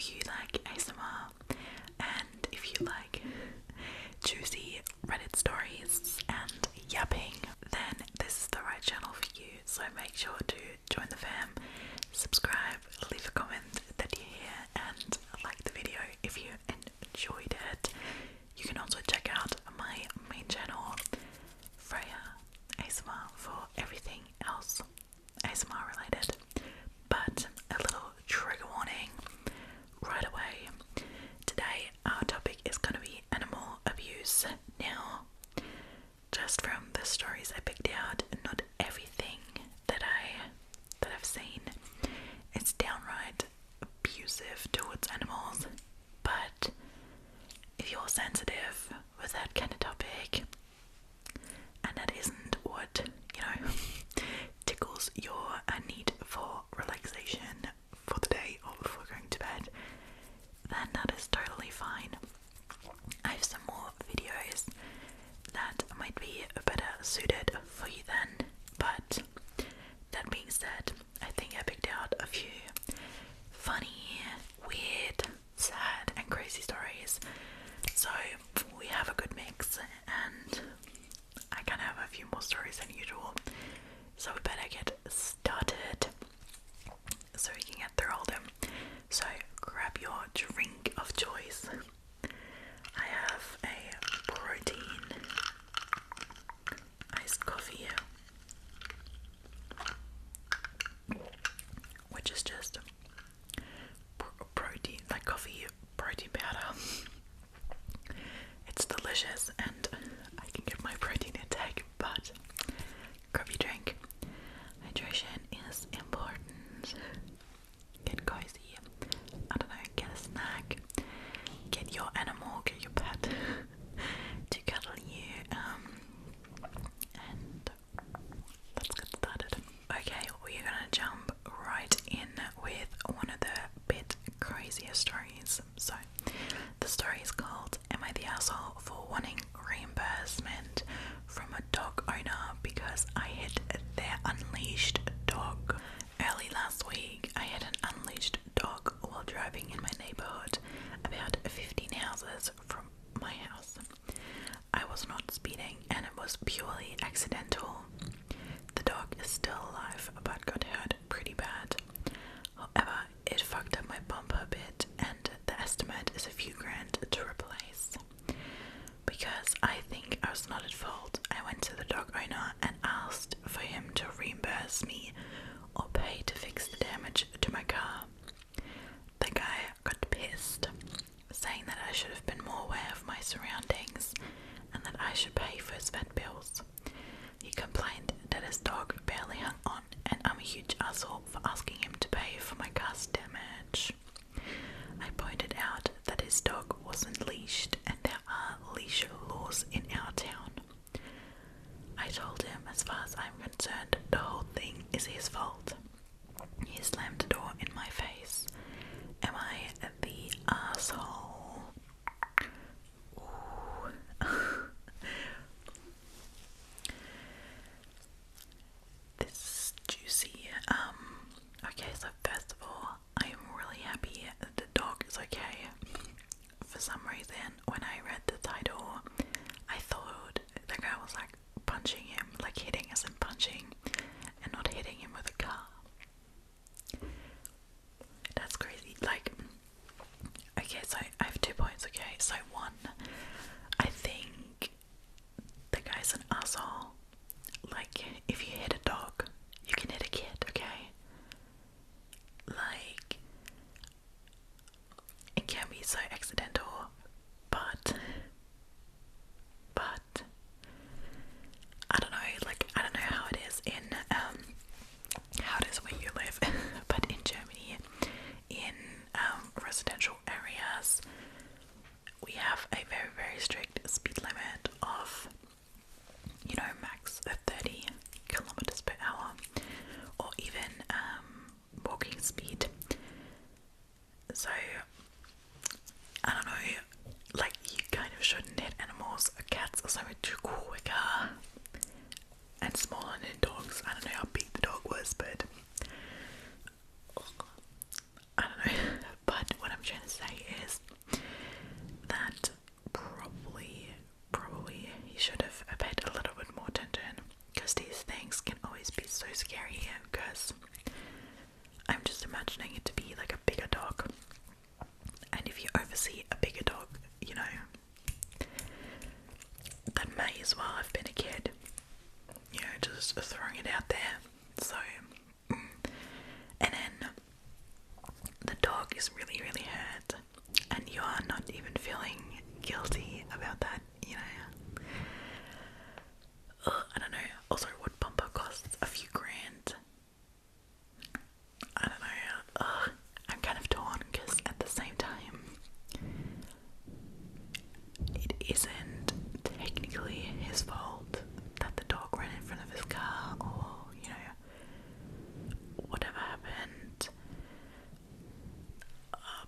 if you like ASMR and if you like juicy Reddit stories and yapping, then this is the right channel for you. So make sure to join the fam, subscribe, leave a comment that you're here, and like the video if you enjoyed it. You can also check out my main channel, Freya ASMR, for everything else ASMR related. But a little trigger warning right away. Today our topic is going to be animal abuse. Now, just from the stories I picked out, not everything that I've seen is downright abusive towards animals, but if you're sensitive with that kind of topic and that isn't what, tickles your need for relaxation for the day or before going to bed, then that is totally fine. I have some more videos that might be better suited for you then, but that being said, I think I picked out a few funny, weird, sad and crazy stories, so we have a good mix, and I can have a few more stories than usual, so we better get started so we can get through all of them. So grab your drink of choice. I have a protein iced coffee, which is just protein, like coffee protein powder. It's delicious and I can get my protein intake, but grab your drink. Hydration is important. Get cozy. I don't know, get a snack. Get your animal, get your pet to cuddle you. And let's get started. Okay, we're gonna jump right in with one of the bit crazier stories. So, the story is called "Am I the Asshole for Wanting Reimbursement from a Dog Owner Because I Hit Their Unleashed Dog?" Early last week, I had an unleashed dog while driving in my neighborhood, about 15 houses from my house. I was not speeding and it was purely accidental. The dog is still alive but got hurt pretty bad. However, it fucked up my bumper a bit and the estimate is a few grand to replace. Because I think I was not at fault, I went to the dog owner and asked for him to reimburse me or pay to fix the damage to my car. The guy got pissed, saying that I should have been more aware of my surroundings and that I should pay for his vet bills. He complained that his dog barely hung on and I'm a huge asshole for asking him to pay for my car's damage. I pointed out that his dog wasn't leashed and there are leash laws in our town. I told him, as far as I'm concerned, the whole thing is his fault. He slammed the door in my face. Am I the asshole? Ooh. This is juicy. Okay, so first of all, I am really happy that the dog is okay. For some reason, when I read the title, I thought the guy was like punching him, like hitting as in punching, and not hitting him with a car. That's crazy. Like, okay, so I just throwing it out there. So, and then the dog is really, really hurt, and you are not even feeling guilty about that, you know. I don't know. Also, what bumper costs a few grand. I don't know. I'm kind of torn because at the same time, it isn't technically his fault that the dog ran in front of his car, or you know, whatever happened.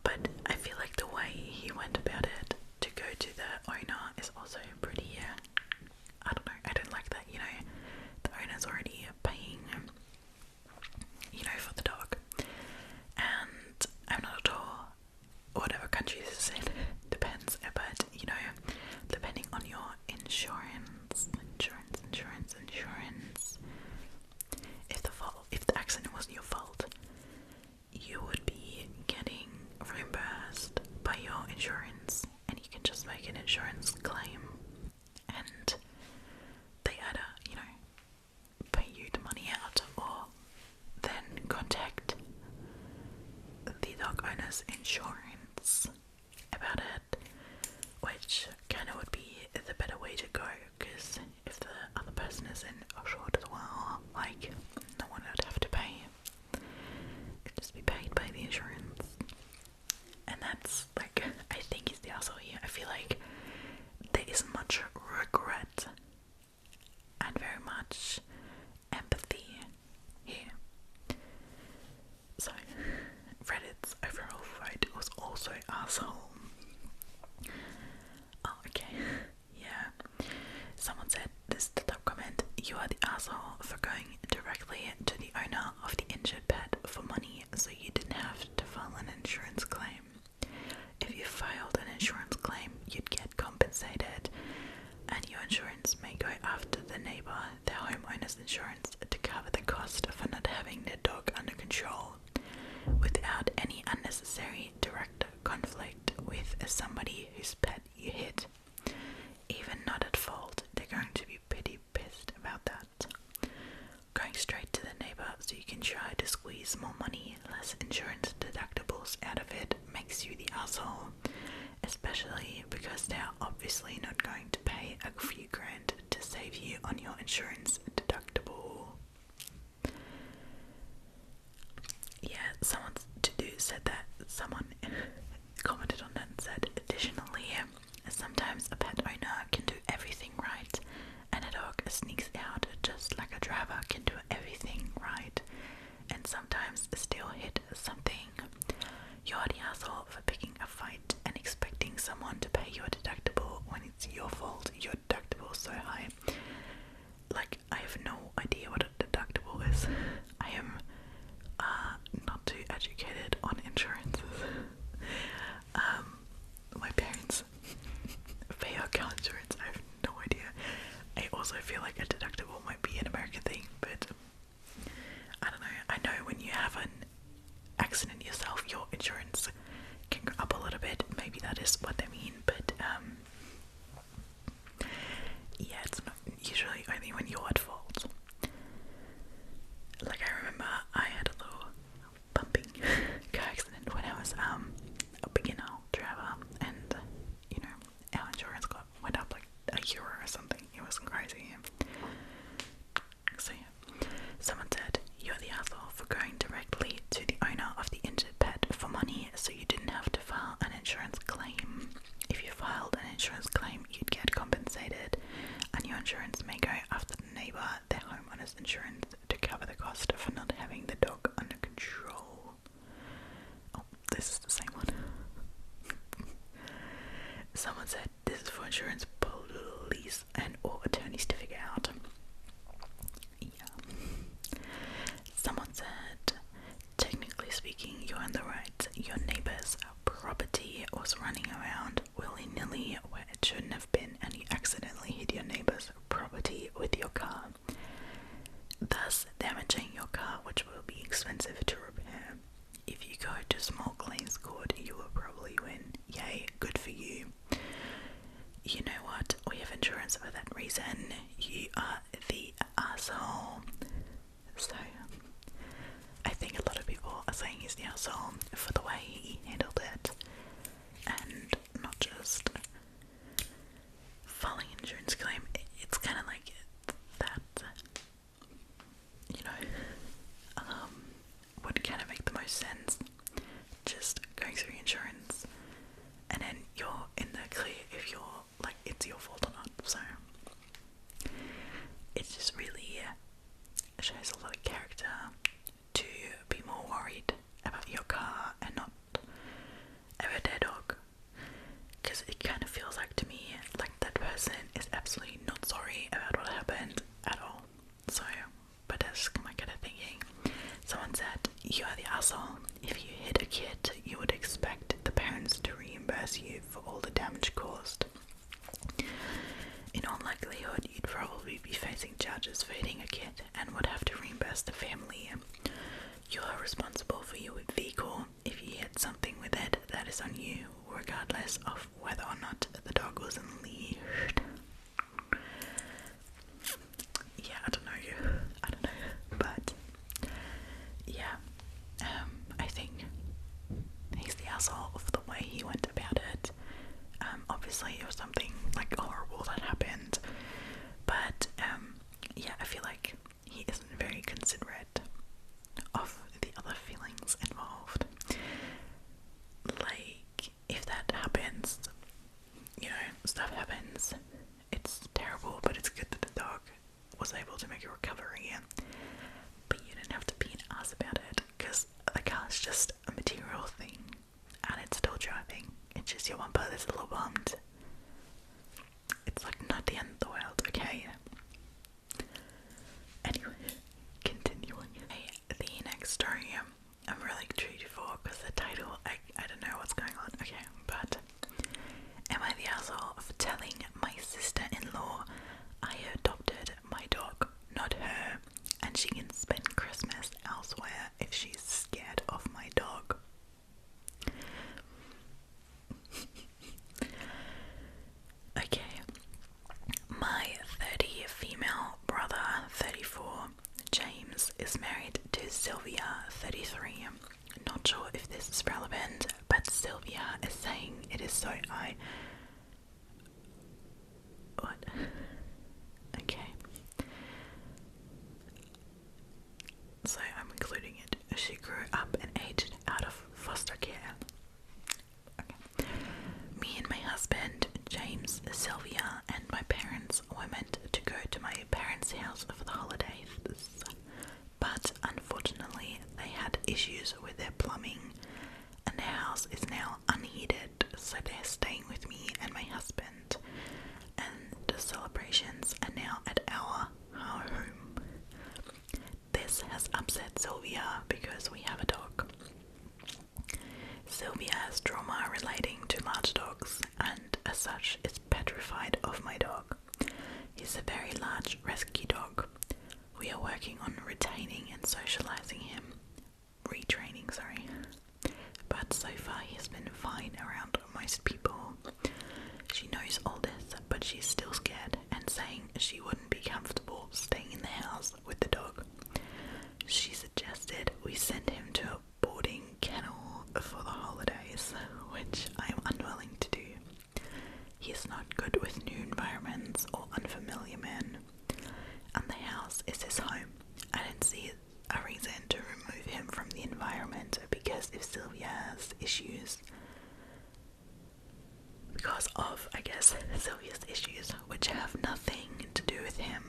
But I feel like the way he went about it to go to the owner is also pretty. I don't know. I don't like that. You know, the owner's already paying, you know, for the dog, and I'm not sure whatever country this is in, depends, but you know, depending on your insurance, if the accident wasn't your fault, you would be getting reimbursed by your insurance, and you can just make an insurance claim, and they either, you know, pay you the money out, or then contact the dog owner's insurance about it, which kind of would be the better way to go, because if the other person is insured as well, like, no one would have to pay. It'd just be paid by the insurance. And that's, like, I think is the asshole here. I feel like there is much regret and very much empathy here. So, Reddit's overall vote was also asshole. Oh, okay. Yeah. Someone said, this is the top comment: you are the asshole for going directly to the owner of the injured pet for money so you didn't have to file an insurance claim. If you filed an insurance claim, you'd get compensated, and your insurance may go after the neighbor, their homeowner's insurance, to cover the cost for not having their dog under control, without any unnecessary direct conflict with somebody whose pet you hit. Even not at fault, they're going to be pretty pissed about that. Going straight to the neighbor so you can try to squeeze more money, less insurance deductibles out of it, makes you the asshole, especially because they're obviously not going to pay a few grand to save you on your insurance deductible. Yeah, someone commented on that and said, additionally, sometimes a pet owner can do everything right, and a dog sneaks out just like a driver can do everything right, and sometimes still hit something. You're the asshole for picking a fight and expecting someone to pay your deductible when it's your fault your deductible is so high. Like, I have no idea what a deductible is. I am not too educated on insurances. My parents pay our car insurance. I have no idea. I also feel like a deductible might be an American thing, but I don't know. I know when you have an accident yourself, your insurance can go up a little bit. Maybe that is what they mean, but yeah, it's not usually only when you're at fault. Like, I remember I had a little bumping car accident when I was a beginner driver, and you know, our insurance went up like €1 or something. It was crazy. So yeah, someone said, you're the asshole for going directly to the owner of the injured pet for money so you didn't have to file an insurance claim. If you filed an insurance claim, you'd get compensated, and your insurance may go after the neighbor, their homeowner's insurance, to cover the cost for not having the dog under control. Oh, this is the same one. Someone said, this is for insurance police and or attorneys to figure out. Yeah. Someone said, technically speaking, you're in the right. Your neighbor's property was running around willy-nilly where it shouldn't have been, and you accidentally hit your neighbor's property with your car, thus damaging your car, which will be expensive to repair. If you go to small claims court, you will probably win. Yay, good for you. You know what? We have insurance for that reason. You are the asshole. asshole for the way he handled it, and not just filing an insurance claim. It's kind of like that, would kind of make the most sense. Just going through insurance, and then you're in the clear if you're like it's your fault or not. So it just really shows a lot of character to be more worried about your car and not about their dog, because it kind of feels like to me like that person is absolutely not sorry about what happened at all. So, but that's my kind of thinking. Someone said, "You are the asshole. If you hit a kid, you would expect the parents to reimburse you for all the damage caused. In all likelihood, you'd probably be facing charges for hitting a kid and would have to reimburse the family. You are responsible for your vehicle. If you hit something with it, that is on you, regardless of whether or not the dog was in lead." Yeah, I don't know, but yeah, I think he's the asshole of the way he went about it. Obviously it was something like horrible that happened, but yeah, I feel like he isn't very considerate of the other feelings involved. Like, if that happens, stuff happens, it's terrible, but it's good that the dog was able to make a recovery, but you didn't have to be an ass about it, because the car is just a material thing, and it's still driving. It's just your bumper that's a little bumped. It's like not the end of the world, okay? Anyway, continuing. Hey, the next story, I'm really treated for, because the title, I don't know what's going on, okay, but am I the asshole for telling my sister-in-law I adopted my dog, not her, and she can spend Christmas elsewhere if she's scared of my dog? Okay, my 30 female brother, 34, James, is married to Sylvia, 33. Not sure if this is relevant, but Sylvia is saying it is so What? Okay. So I'm including it. She grew up and aged out of foster care. Okay. Me and my husband, James, Sylvia, and my parents were meant to go to my parents' house for the holidays, but unfortunately they had issues with their plumbing and their house is now unheated, so they're staying with me and my husband, and the celebrations are now at our home. This has upset Sylvia because we have a dog. Sylvia has trauma relating to large dogs and as such is petrified of my dog. He's a very large rescue dog. We are working on retraining him, but so far he has been fine around most people. She knows all this, but she's still scared and saying she wouldn't be comfortable staying in the house with the dog. She suggested we send him to a boarding kennel for the holidays, which I am unwilling to do. He is not good with new environments or unfamiliar men, and the house is his home. I don't see a reason to remove him from the environment because if Sylvia has issues, because of, I guess, Sylvia's issues, which have nothing to do with him.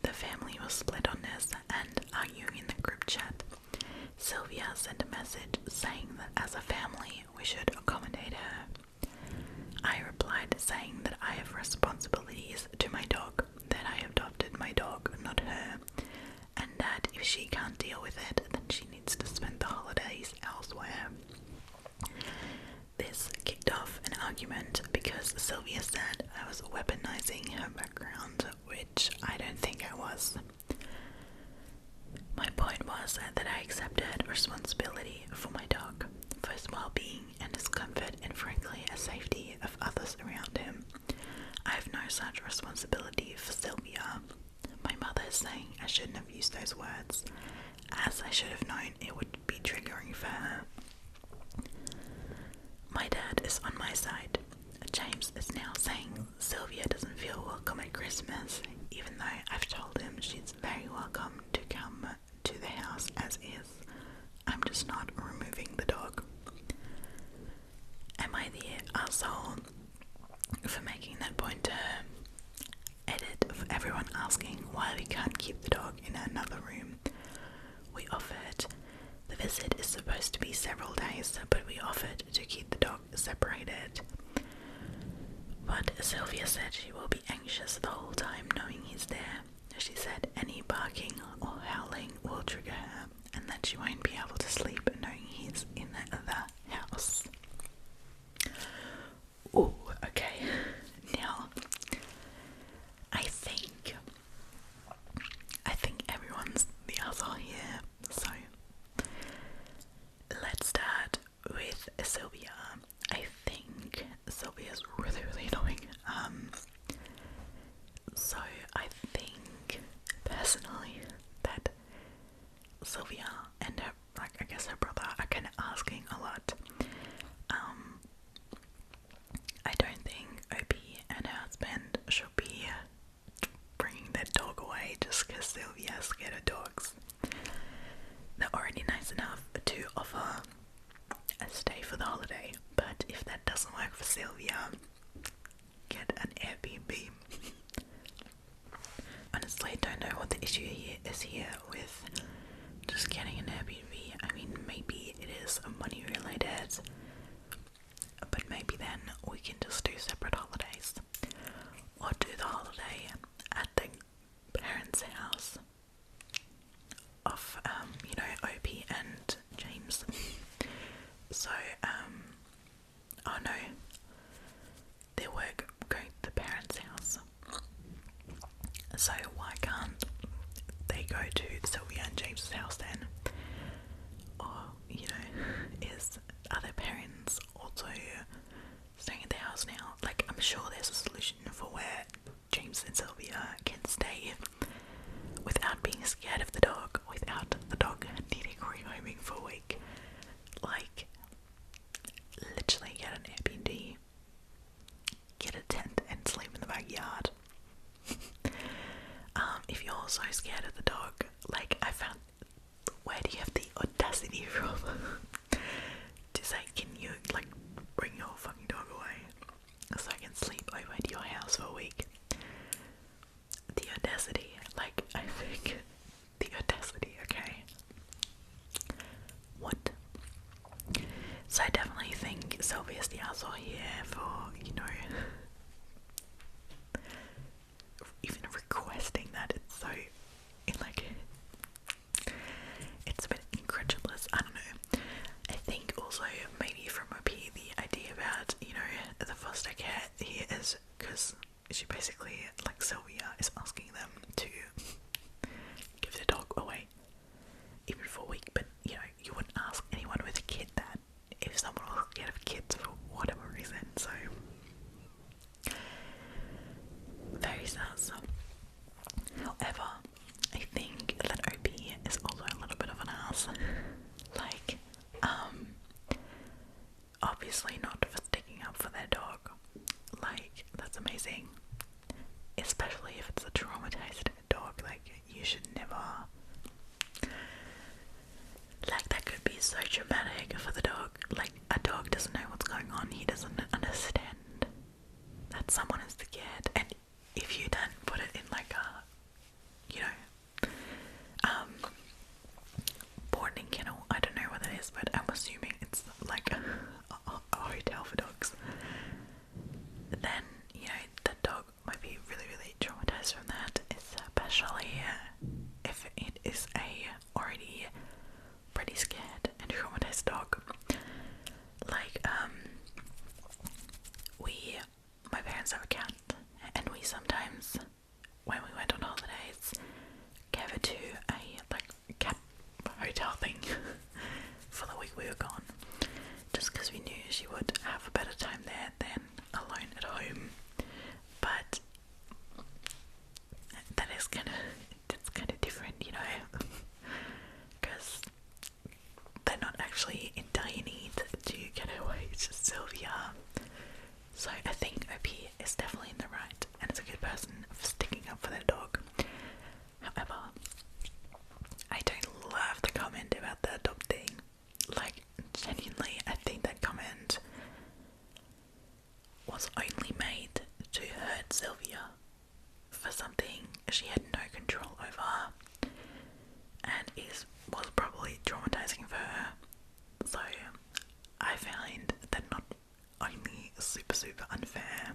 The family was split on this and arguing in the group chat. Sylvia sent a message saying that as a family we should accommodate her. I replied saying that I have responsibilities to my dog, that I adopted my dog, not her, and that if she can't deal with it, then she needs to spend the holidays elsewhere. This kicked off an argument because Sylvia said I was weaponizing her background, which I don't think I was. My point was that I accepted responsibility for my dog, for his well-being and his comfort and frankly a safety of others around him. I have no such responsibility for Sylvia. My mother is saying I shouldn't have used those words, as I should have known it would be triggering for her. My dad is on my side. James is now saying Sylvia doesn't feel welcome at Christmas, even though I've told him she's very welcome to come to the house as is. I'm just not removing the dog. Am I the asshole for making that point to her? Edit for everyone asking why we can't keep the dog in another room. We offered. The visit is supposed to be several days, but we offered to keep the dog separated. But Sylvia said she will be anxious the whole time knowing he's there. She said any barking or howling will trigger her, and that she won't be able to sleep knowing he's in the other house. Oh, okay. Now, I think everyone's the asshole here, so let's start with Sylvia. I think Sylvia's really, really annoying. So I think personally that Sylvia and her, like I guess her brother, are kind of asking a lot. I don't think Opie and her husband should be bringing their dog away just because Sylvia's scared of dogs. They're already nice enough to offer a stay for the holiday, but if that doesn't work for Sylvia, get an Airbnb. Honestly, I don't know what the issue is here with just getting an Airbnb. I mean, maybe it is money related, but maybe then we can just do separate holidays, or do the holiday at the parents' house of Opie and James. So oh no, they were going to the parents' house, so why can't they go to Sylvia and James's house then? Or is other parents also staying at their house now? Like, I'm sure there's a solution for where James and Sylvia can stay without being scared of the dog, without the dog needing rehoming for a week. Like, literally get an Airbnb, get a tent and sleep in the backyard. If you're so scared of the dog, like, I found, where do you have the audacity from to say, can you like bring your fucking dog away so I can sleep over at your house for a week? The audacity, like, I think the audacity, okay? What? So I definitely think Sylvia's the asshole here for, even requesting that. It's so, it's a bit incredulous, I don't know. I think also maybe from Opie, the idea about, the foster care here is because she basically, like, Sylvia is asking them to give the dog away, even for a week, but, you wouldn't ask anyone with a kid that if someone was scared of kids for whatever reason, so very sus. However, I think that Opie is also a little bit of an ass. Like, obviously not for sticking up for their dog. Like, that's amazing. Especially if it's a traumatized dog. Like, you should never. Like, that could be so traumatic for the dog. Like, a dog doesn't know what's going on. He doesn't understand that someone is scared. And if you then put it in like a, boarding kennel, I don't know what that is, but I'm assuming it's like a hotel for dogs, then, the dog might be really, really traumatized from that, especially if it is a already pretty scared and traumatized dog. Like, my parents have a cat, was probably traumatizing for her. So I find that not only super unfair,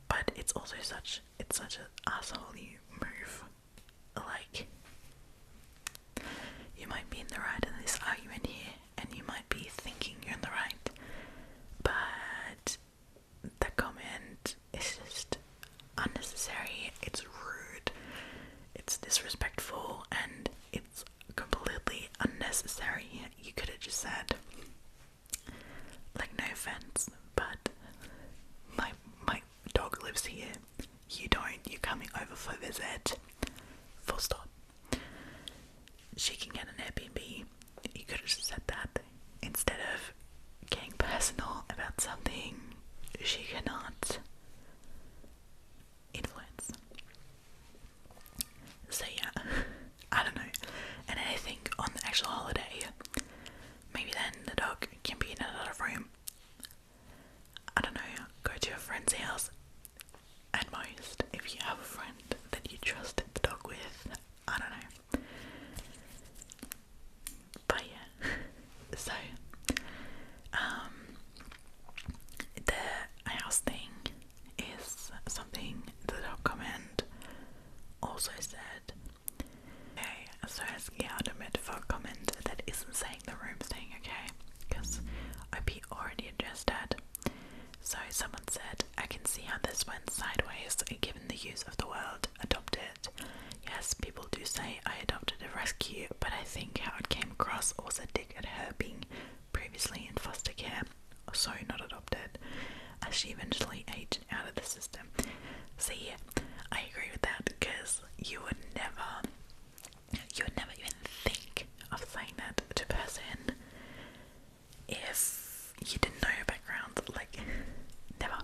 but it's also such an asshole-y move. Like, you might be in the right in this argument here, and you might be thinking you're in the right, but the comment is just unnecessary, it's rude, it's disrespectful, and it's completely unnecessary. You could have just said, like, no offense, but my dog lives here, you don't, you're coming over for a visit, full stop. She can get an Airbnb. You could have just said that instead of getting personal about something she cannot influence. So yeah, I don't know. And I think on the actual holiday, maybe then the dog can be in another room. I don't know, go to a friend's house at most, if you have a friend that you trust the dog with. I don't know. But yeah, so the house thing is something the dog comment also said. Okay, so it's a metaphor comment that isn't saying the room thing, okay? Because OP already addressed that. So someone said, I can see how this went sideways given the use of the word adopted. Yes, people do say I adopted a rescue, but I think how it came across was a dig at her being previously in foster care, so not adopted, as she eventually aged out of the system. See, I agree with that, because you would never even think of saying that to a person if you didn't know your background, like, never.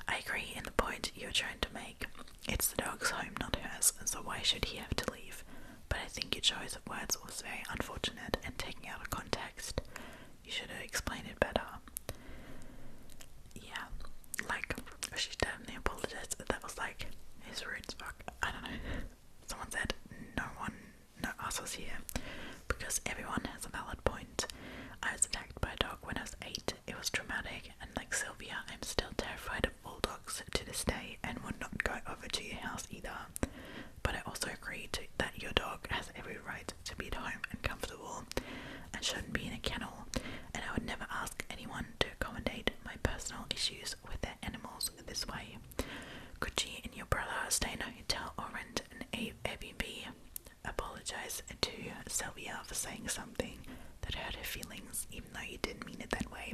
I agree in the point you're trying to make. It's the dog's home, not hers, so why should he have to leave? But I think your choice of words was very unfortunate and taken out of context. You should have explained it better. Yeah, like, she definitely apologized. That was like, his rude as fuck. I don't know. Someone said, no us was here, because everyone has a valid point. I was attacked by a dog when I was 8. It was traumatic, and like Sylvia, I'm still terrified of bulldogs to this day and would not go over to your house either. But I also agree that your dog has every right to be at home and comfortable and shouldn't be in a kennel, and I would never ask anyone to accommodate my personal issues with their animals this way. Could you and your brother stay in a hotel or rent an Airbnb? Apologize to Sylvia for saying something that hurt her feelings, even though you didn't mean it that way.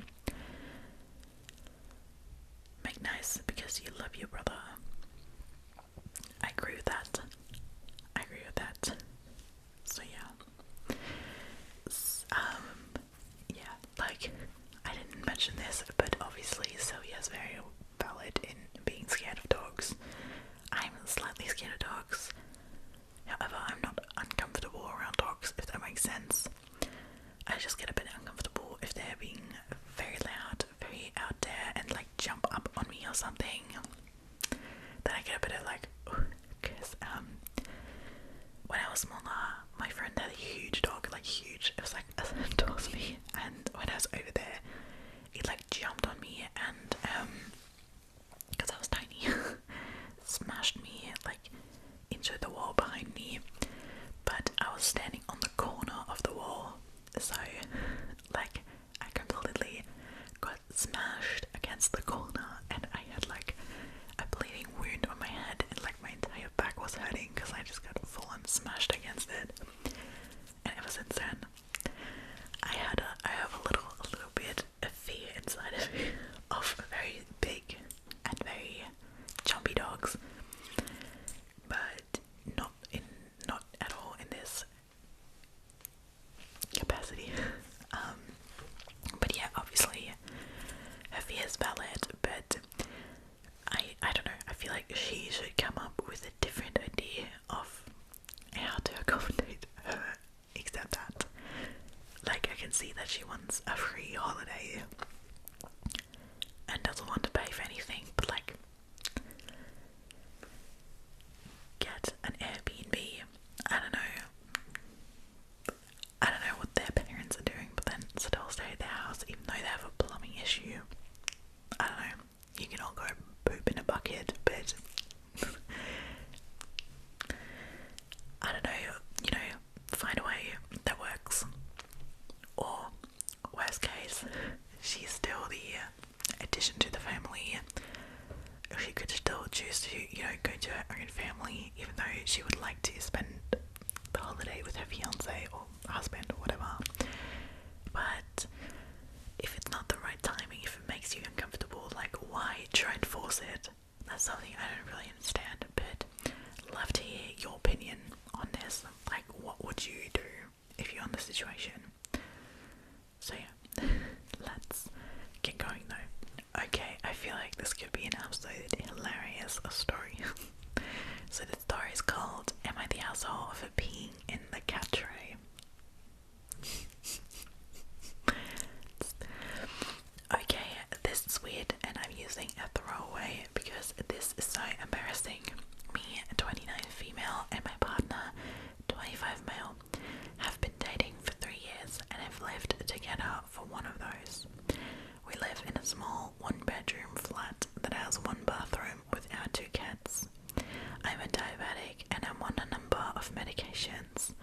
Make nice because you love your brother. I agree with that. So yeah. Yeah, like, I didn't mention this, but obviously Sylvia's very valid in being scared of dogs. I'm slightly scared of dogs. However, I'm not uncomfortable around dogs, if that makes sense. I just get a bit uncomfortable if they're being very loud, very out there, and like jump up on me or something. Then I get a bit of like, because when I was smaller, my friend had a huge dog, like huge. It was like as tall as me, and when I was over there, it like jumped on me and because I was tiny, smashed me like into the wall behind me. But I was standing on the corner of the wall, so like I completely got smashed against the corner, and I had like a bleeding wound on my head, and like my entire back was hurting because I just got full on smashed against it. And ever since then, I have a little bit of fear inside of me of very big and very jumpy dogs, but not at all in this capacity. But yeah, obviously her fear is valid, but I don't know, I feel like she should come up with a different idea of how to accommodate her, except that asshole for peeing in the cat tray. Okay, this is weird, and I'm using a throwaway because this is so embarrassing. Me, 29 female, and my partner, 25 male, have been dating for 3 years and have lived together for one of those. We live in a small 1-bedroom flat that has 1 bathroom with our 2 cats. I'm a diabetic and I'm on a number of medications.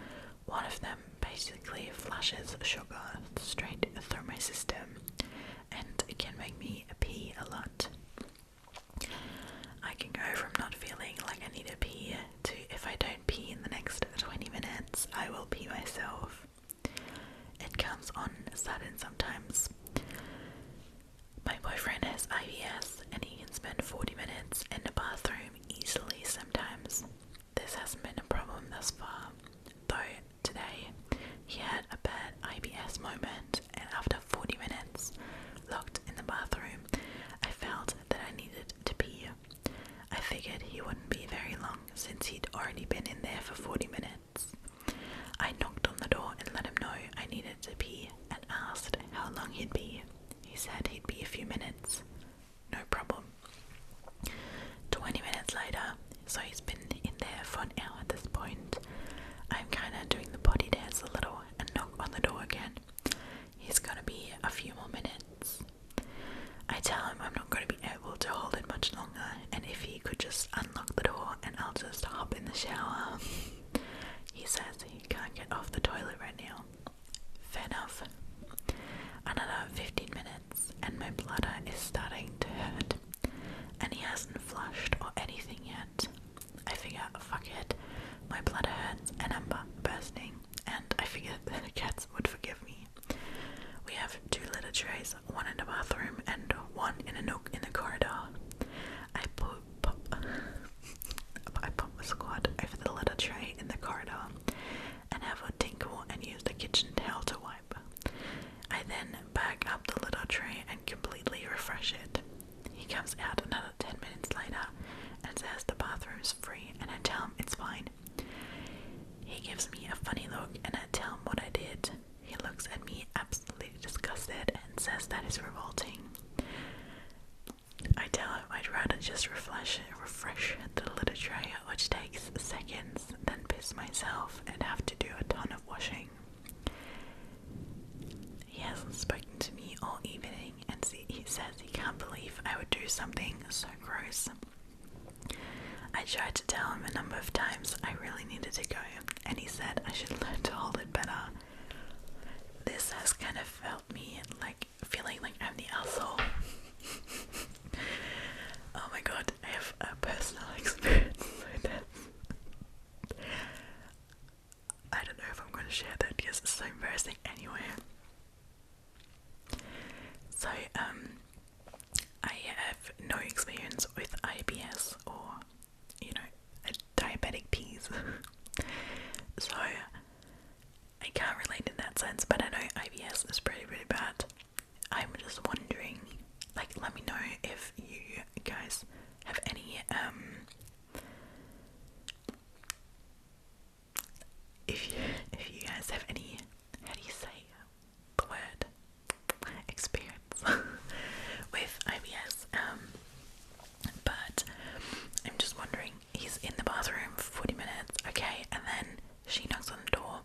One of them basically flushes sugar straight through my system, and it can make me pee a lot. I can go from not feeling like I need to pee to, if I don't pee in the next 20 minutes, I will pee myself. It comes on sudden sometimes. My boyfriend has IBS and he can spend 40 minutes in the bathroom easily sometimes. This hasn't been a problem thus far, though today he had a bad IBS moment, and after 40 minutes locked in the bathroom, I felt that I needed to pee. I figured he wouldn't be very long since he'd already been in there for 40 minutes. I knocked on the door and let him know I needed to pee and asked how long he'd be. He said he'd be a few minutes. No problem. 20 minutes later, so he's been in there for an hour at this point. I'm kinda doing the body dance a little and knock on the door again. He's gonna be a few more minutes. I tell him I'm not gonna be able to hold it much longer, and if he could just unlock the door and I'll just hop in the shower. He says he can't get off the toilet right now. Fair enough. Another 15 minutes and my bladder is starting to hurt, and he hasn't flushed or anything yet. I figure, fuck it, my bladder hurts and I'm bursting, and I figured that the cats would forgive me. We have 2 litter trays, one in the bathroom and one in a nook in the corridor. I pop a squat over the litter tray in the corridor and have a tinkle and use the kitchen towel to wipe. I then bag up the litter tray and completely refresh it. He comes out another 10 minutes later and says the bathroom's free, and I tell him it's fine. He gives me a funny look and I tell him what I did. He looks at me absolutely disgusted and says that is revolting. I tell him I'd rather just refresh the litter tray, which takes seconds, than piss myself and have to do a ton of washing. He hasn't spoken to me all evening, and he says he can't believe I would do something so gross. I tried to tell him a number of times I really needed to go, and he said I should learn to hold it better. This has kind of felt me like feeling like I'm the asshole. Oh my god, I have a personal experience with this. I don't know if I'm going to share that because it's so embarrassing anyway. So, I have no experience with IBS or, diabetic peas. So, I can't relate in that sense, but I know IBS is pretty bad. I'm just wondering, let me know if you guys have any, if you guys have any, how do you say the word, experience with IBS, but I'm just wondering, he's in the bathroom for 40 minutes, okay, and then she knocks on the door.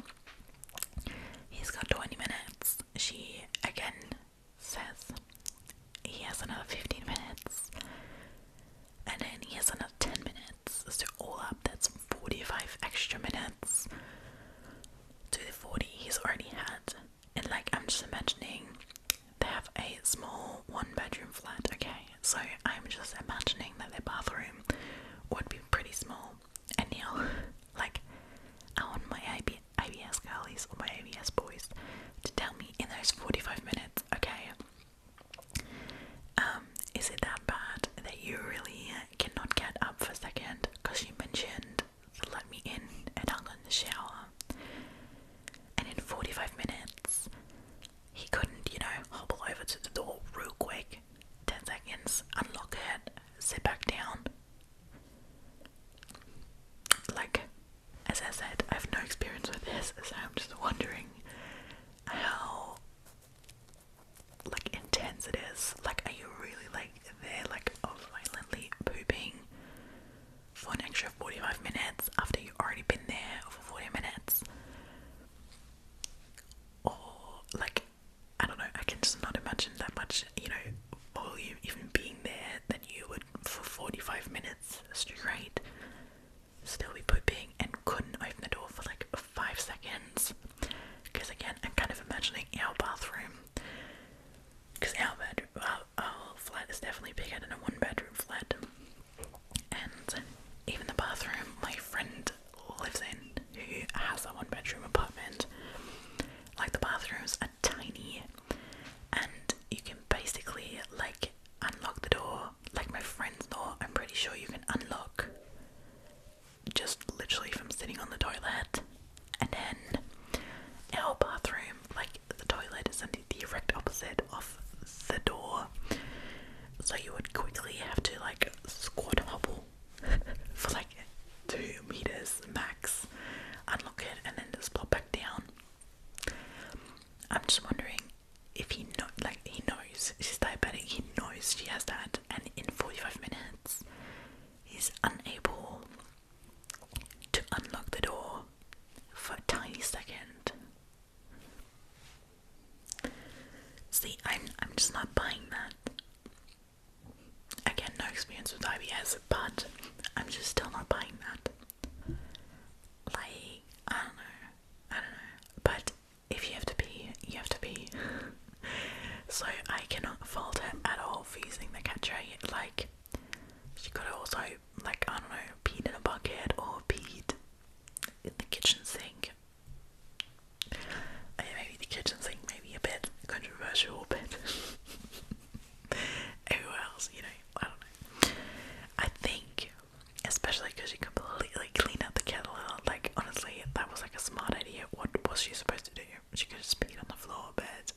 He's got 20 minutes. She again says he has another 15 minutes, and then he has another 10 minutes. So all up, that's 45 extra minutes to the 40 he's already had. And I'm just imagining they have a small 1-bedroom flat, okay? So I'm just imagining that their bathroom would be pretty small. And now, I want my IBS girlies or my IBS boys to tell me in those 45 minutes, okay, is it that bad that you really cannot get up for a second because you mentioned to let me in and hung in the shower, and in 45 minutes he couldn't, hobble over to the door real quick, 10 seconds, unlock it, sit back down? As I said, sitting on the toilet, and then our bathroom, like the toilet is on the direct opposite of the door, so you would quickly have to like squat hobble for like 2 meters max, unlock it, and then just plop back down. I'm just wondering if he knows she's diabetic, he knows she has that, and in 45 minutes he's unable to unlock the door for a tiny second. See, I'm just not buying that. Again, no experience with IBS, but I'm just still not buying that. Like, I don't know. But if you have to pee, you have to pee. So I cannot fault her at all for using the cat tray. Like, she could have also, like, I don't know, peed in a bucket or peed in the kitchen sink. Maybe the kitchen sink may be a bit controversial, but everywhere else, you know, I don't know. I think, especially because she completely cleaned out the kettle, like, honestly, that was like a smart idea. What was she supposed to do? She could have just peed on the floor, but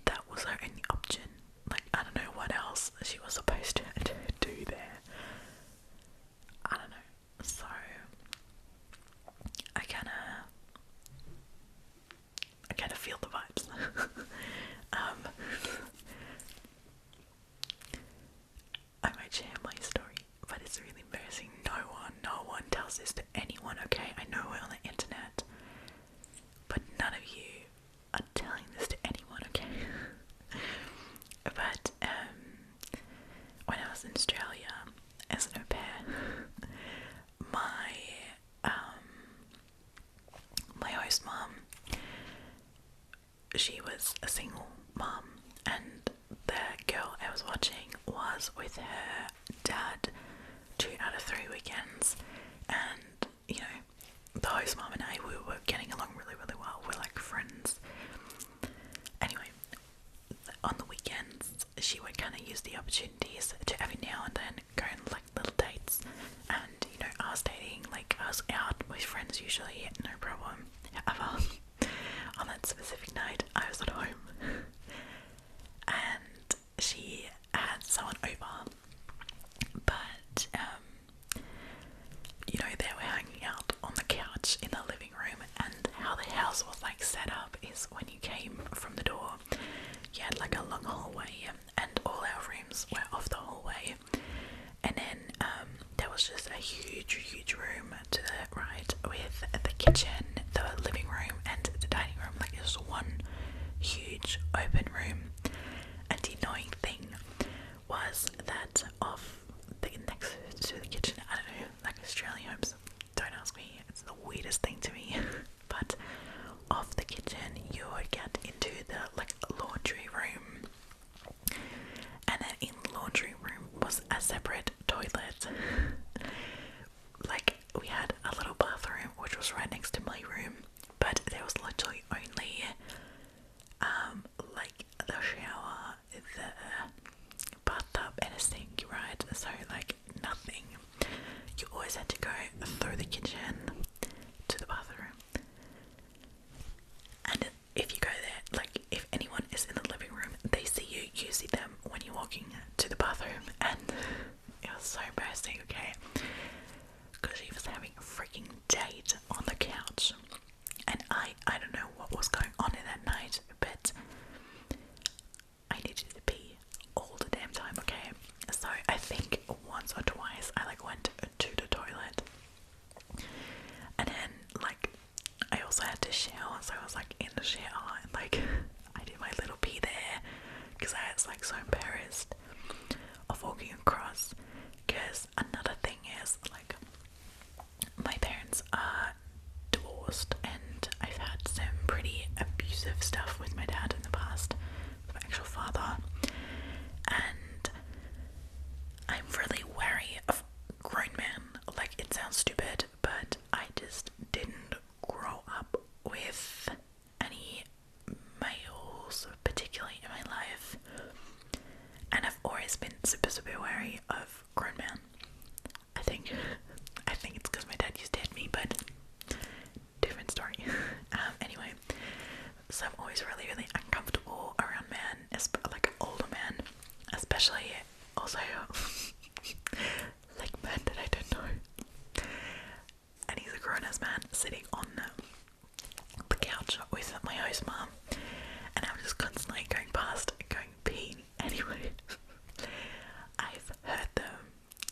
that was her only option. Like, I don't know what else she was supposed to do there. I don't know. So I kinda feel the vibes. I might share my story, but it's really embarrassing. No one tells this to anyone, okay? I know we're on the internet, but none of you are telling this to anyone, okay? But when I was in Australia as an au pair, my host mum, she was a single mum, and the girl I was watching was with her dad 2 out of 3 weekends, and you know, the host mum and I, we were getting along really, really well. We're like friends. Anyway, on the weekends, she would kind of use the opportunities to every now and then go on like little dates, and you know, I was dating, like I was out with friends usually, no problem. However, on that specific night, I was at home, and she had someone over, but you know, they were hanging out on the couch in the living room, and how the house was like set up is when you came from the door, you had like a long hallway, and all our rooms were off the hallway, and then there was just a huge room to the right with the kitchen, the living room, and the dining room. Like, it was one huge open room. And the annoying thing was that off the next to the kitchen, I don't know, like Australian homes, don't ask me, it's the weirdest thing to me, but off the kitchen you would get into the like laundry room, and then in the laundry room was a separate toilet. Like, we had a little bathroom which was right next to my room, but there was literally only like the shower, the bathtub, and a sink, right? So like nothing. You always had to go through the kitchen to the bathroom, and if you go there, like if anyone is in the living room, they see you, you see them when you're walking to the bathroom, and it was so embarrassing, okay? Because she was having a freaking date on the couch, and I don't know what was going on in that night, but I needed to pee all the damn time, okay? So I think once or twice I like went to the toilet, and then like I also had to shower, so I was like in the shower, and like I did my little pee there because I was like so embarrassed of walking across. Because another thing is, like, my parents are divorced, and I've had some pretty abusive stuff with my dad in the past, with my actual father, and I'm really wary of grown men. Like, it sounds stupid, but I just didn't grow up with any male sitting on the couch with my host mom, and I'm just constantly going past, going peeing. Anyway, I've heard them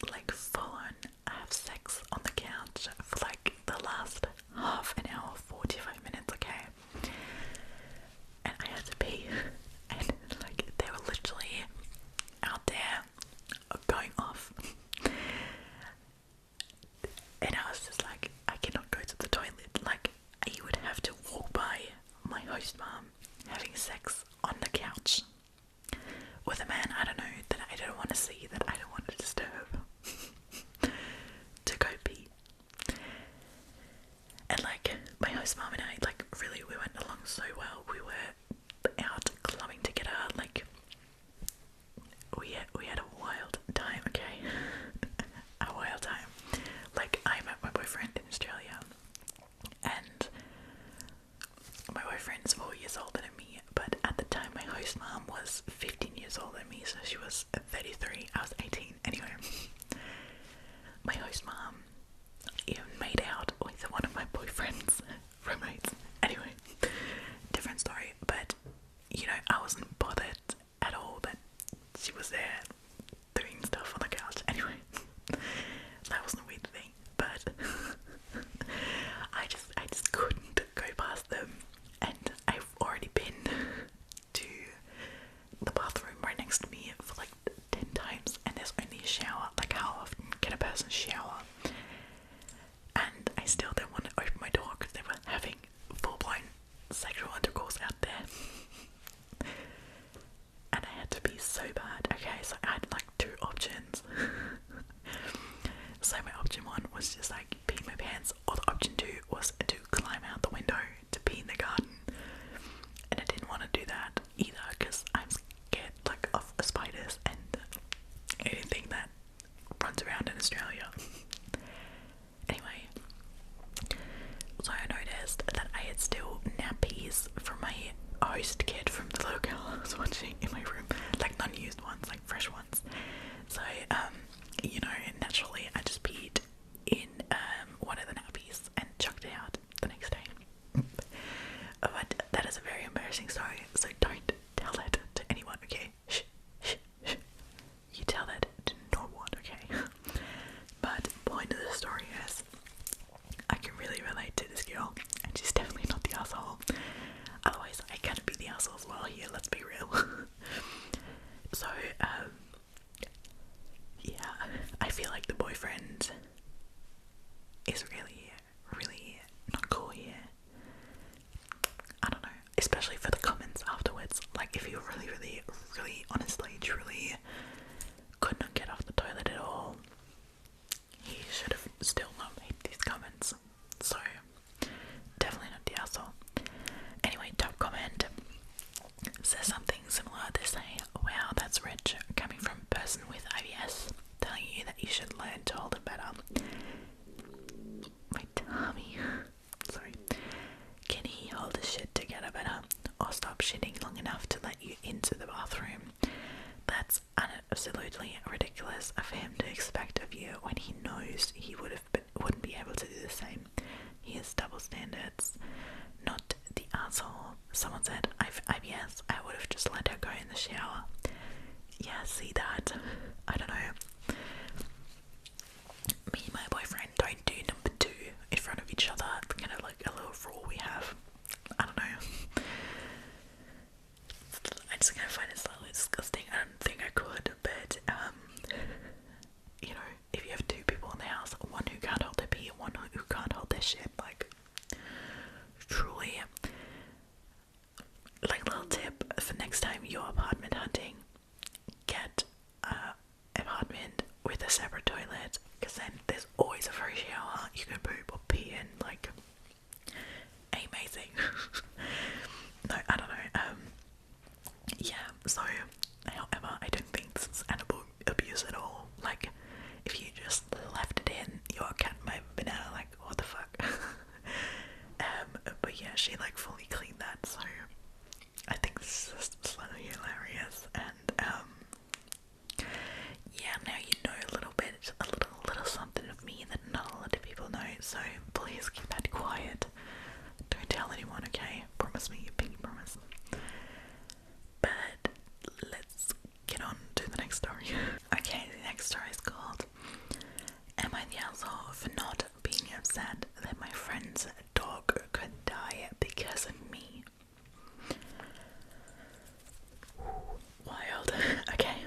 like full on have sex on the couch for like the last half an hour, 45 minutes, okay? And I had to pee, and like they were literally out there going off. And I was just like, I cannot go to the toilet. Like, you would have to walk by my host mom having sex on the couch with a man, I don't know, that I don't want to see, that I don't want to disturb, to go pee. And like, my host mom and I, like, really, we went along so well. We were out clubbing together, like, we had a wild time, okay? A wild time. Like, I met my boyfriend in Australia, and my boyfriend's 4 years older than me, but at the time my host mom was 15 years older than me, so she was 33, I was 18. Anyway, my host mom even made out with one of my boyfriend's roommates. Anyway, different story, but you know, I wasn't bothered at all that she was there doing stuff on the couch. Anyway, that wasn't a weird thing, but I just couldn't go past them, and I've already been to the bathroom right next to me for like 10 times, and there's only a shower. Like, how often can a person shower? And I still don't want to open my door because they were having full-blown sexual intercourse out there. And I had to be so bad. Okay, so I had like 2 options. So my option 1 was just like pee my pants, or the option 2 was to climb out the window to pee in the garden. And I didn't want to do that either because I'm scared like of spiders and anything that runs around in Australia. Anyway, so I noticed that I had still nappies from my host kid from the little girl I was watching in my room, like non-used ones, like fresh ones. So you know, naturally I just peed in one of the nappies and chucked it out the next day. But that is a very embarrassing story, so don't tell that to anyone, okay? Shh, shh, shh. You tell that to no one, okay? But point of the story is, I can really relate to this girl, and she's definitely not the asshole. Otherwise, I can't be the asshole as well here, let's be real. So, yeah, I feel like the boyfriend is really, really not cool here. I don't know, especially for the comments afterwards. Like, if you really, really, really, honestly, truly could not get off the toilet at all, he should have still not made these comments. So, definitely not the asshole. Anyway, top comment says something similar. They say, wow, that's rich, coming from a person with IBS, telling you that you should learn to hold it better. My tummy. Sorry. Can he hold his shit together better, or stop shitting long enough to let you into the bathroom? That's absolutely ridiculous of him to expect of you when he knows he wouldn't be able to do the same. He has double standards. Not the asshole. Someone said, I've IBS, I would have just let her go in the shower. Yeah, see that? I don't know. Me and my boyfriend don't do number 2 in front of each other. It's kind of like a little rule we have. I don't know. I just kind of find it slightly disgusting. I don't think I could, but you know, if you have 2 people in the house, one who can't hold their pee and one who can't hold their shit, like, truly, like, little tip for next time you're apartment hunting, get an apartment with a separate toilet, because then there's always a free shower you can poop or pee in. Like, amazing. No, I don't know. Yeah, so, however, I don't think this is animal abuse at all. Like, if you just left it in, your cat might have been out, like, what the fuck. But yeah, she like fully cleaned that, so I think this is slightly hilarious. And yeah, now you know a little bit, a little something of me that not a lot of people know, so please keep that quiet. sad that my friend's dog could die because of me. Wild. Okay.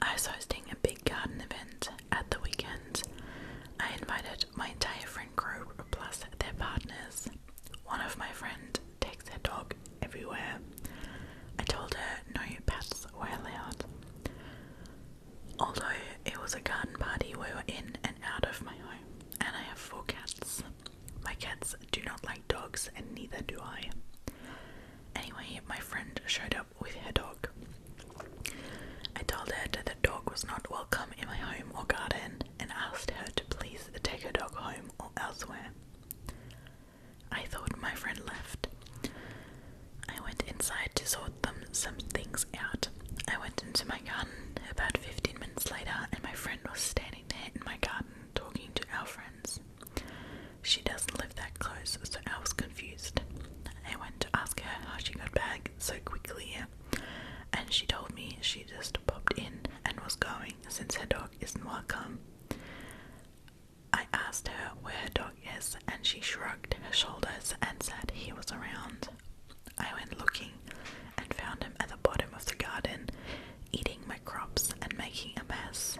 I was hosting a big garden event at the weekend. I invited my entire friend group plus their partners. One of my friends takes her dog everywhere. I told her no pets were allowed. Although it was a garden party, we were in and out of my home, and I have 4 cats. My cats do not like dogs, and neither do I. Anyway, my friend showed up with her dog. I told her that the dog was not welcome in my home or garden, and asked her to please take her dog home or elsewhere. I thought my friend left. I went inside to sort some things out. I went into my garden about 15 minutes later, and my friend was standing there in my garden talking to our friends. She doesn't live that close, so I was confused. I went to ask her how she got back so quickly, and she told me she just popped in and was going since her dog isn't welcome. I asked her where her dog is, and she shrugged her shoulders and said he was around. I went looking and found him at the bottom of the garden, eating my crops and making a mess.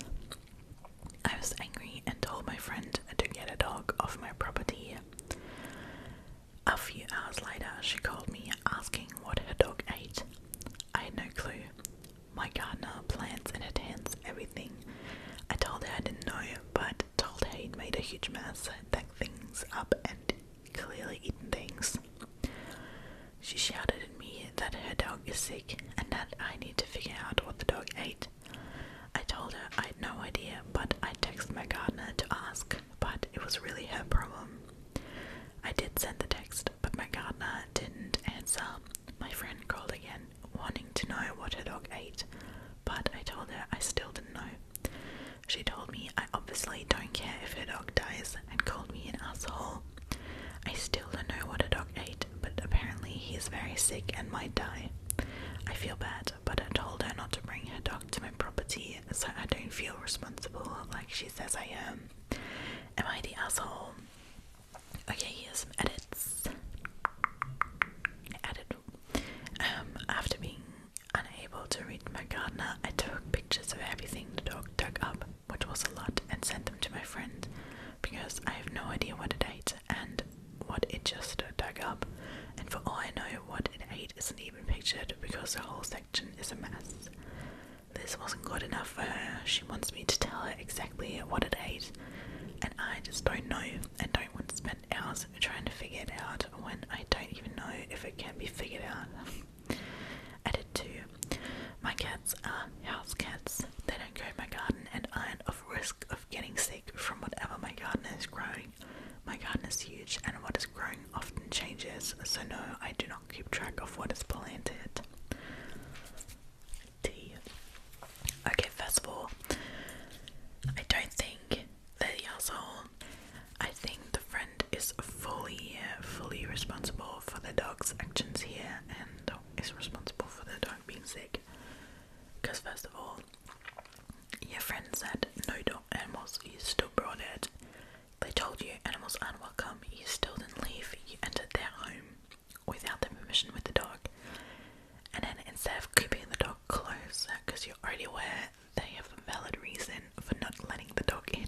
I was angry and told my friend to get a dog off my property. A few hours later, she called me asking what her dog ate. I had no clue. My gardener plants and attends everything. I told her I didn't know, but told her he'd made a huge mess, dug things up and clearly eaten things. She shouted at me that her dog is sick and that I need to figure out what the dog ate. I told her I had no idea, but I texted my gardener to ask, but it was really her problem. I did send the text, but my gardener didn't answer. My friend called again, wanting to know what her dog ate, but I told her I still didn't know. She told me I obviously don't care if her dog dies and called me an asshole. I still don't know what her dog ate, but apparently he is very sick and might die. I feel bad, but I told her not to bring her dog to my property so I don't feel responsible like she says I am. Am I the asshole? Okay, here's some edits. After being unable to read my gardener, I took pictures of everything the dog dug up, which was a lot, and sent them to my friend, because I have no idea what it ate and what it just dug up, and for all I know what it ate isn't even pictured because the whole section is a mess. This wasn't good enough for her. She wants me to tell her exactly what it ate, and I just don't know and don't want to spend hours trying to figure it out when I don't even know if it can be figured out. Edit 2. My cats are house cats. They don't go in my garden and aren't of risk of getting sick from whatever my garden is growing. My garden is huge and what is growing often changes, so no, I do not keep track of what is planted. T. Okay, first of all, I don't think they're the asshole. I think the friend is fully responsible for the dog's actions here and is responsible for the dog being sick. Because first of all, your friend said no dog animals, you still brought it. They told you animals aren't welcome, you still didn't leave, you entered their home without their permission with the dog. And then instead of keeping the dog close, because you're already aware they have a valid reason for not letting the dog in,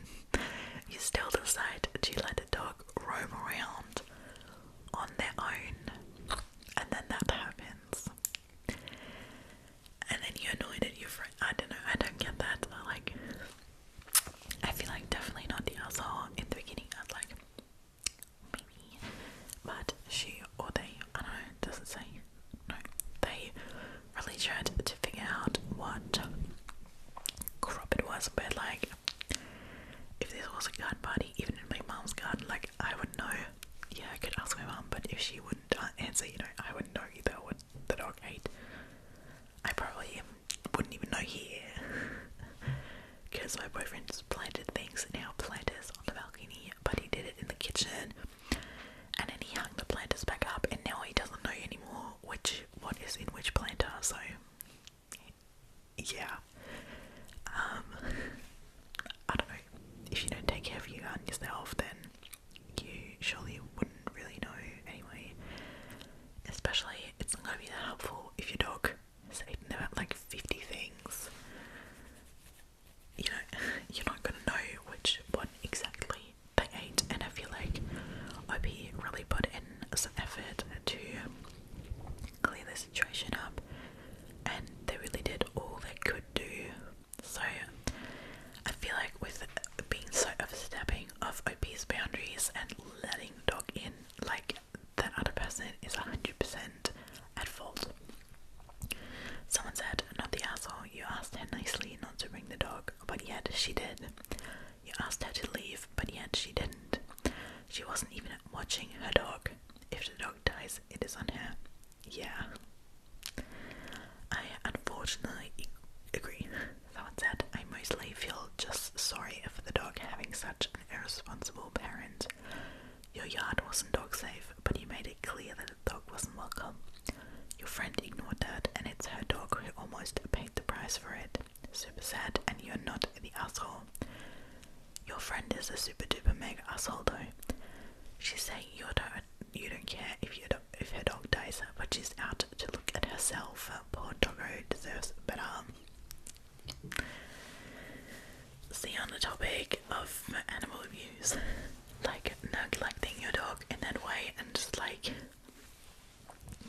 you still decide to let the dog roam around on their own, and then that happens. And then you're annoyed at your friend. I don't know, I don't get that. Like, I feel like definitely not the asshole in the beginning. I was like, maybe, but she or they, I don't know, it doesn't say. No, they really tried to figure out what crop it was, but like, if this was a garden party, even in my mom's garden, like, I would know. Yeah, I could ask my mom, but if she wouldn't answer, you know, I wouldn't know either what the dog ate. I probably wouldn't even know here, because my boyfriend just planted things in our planters on the balcony, but he did it in the kitchen, and then he hung the planters back up, and now he doesn't know anymore what is in which planter, so yeah. I don't know, if you don't take care of your garden yourself, then yard wasn't dog safe, but you made it clear that the dog wasn't welcome. Your friend ignored that, and it's her dog who almost paid the price for it. Super sad, and you're not the asshole. Your friend is a super duper mega asshole though. She's saying you don't care if her dog dies, but she's out to look at herself. Poor doggo deserves better. See, on the topic of animal abuse, like neglecting your dog in that way and just like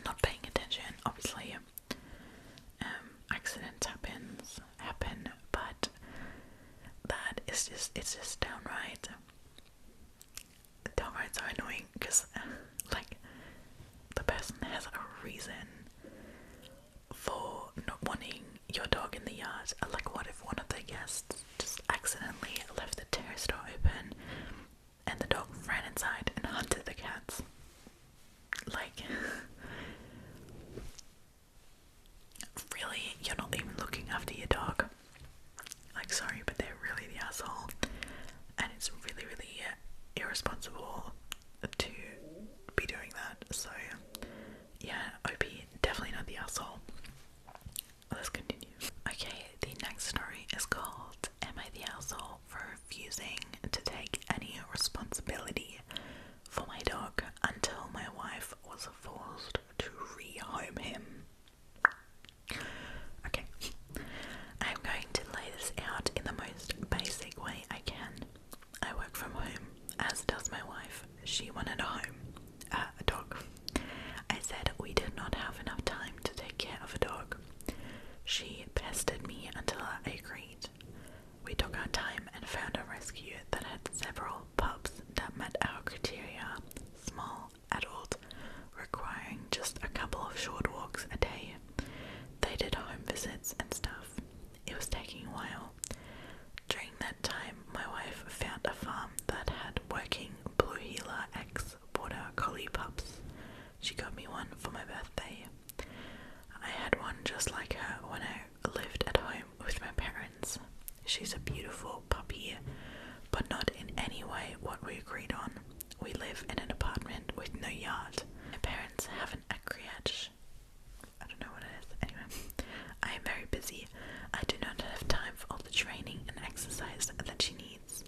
not paying attention. Obviously, accidents happen, but that is just downright so annoying because like the person has a reason for not wanting your dog in the yard. Like, what if one of the guests just accidentally left the terrace door open and the dog ran inside and hunted the cats? Like, really, you're not even looking after your dog. Like, sorry, but they're really the asshole, and it's really, really irresponsible to be doing that. So, yeah, OP, definitely not the asshole. Let's continue. Okay, the next story is called Am I the Asshole for Refusing to Take Any Responsibility for My Dog Until My Wife Was Forced to Rehome Him? Okay, I'm going to lay this out in the most basic way I can. I work from home, as does my wife. She wanted a home, a dog. I said we did not have enough time to take care of a dog. She pestered me until I agreed. We took our time and found a rescue that had several pups that met our criteria. Small, adult, requiring just a couple of short walks a day. They did home visits and stuff. It was taking a while. During that time, my wife found a farm that had working Blue Heeler ex-border collie pups. She got me one for my birthday. I had one just like her when I lived at home with my parents. She's a beautiful puppy, but not in any way what we agreed on. We live in an apartment with no yard. My parents have an acreage. I don't know what it is. Anyway, I am very busy. I do not have time for all the training and exercise that she needs.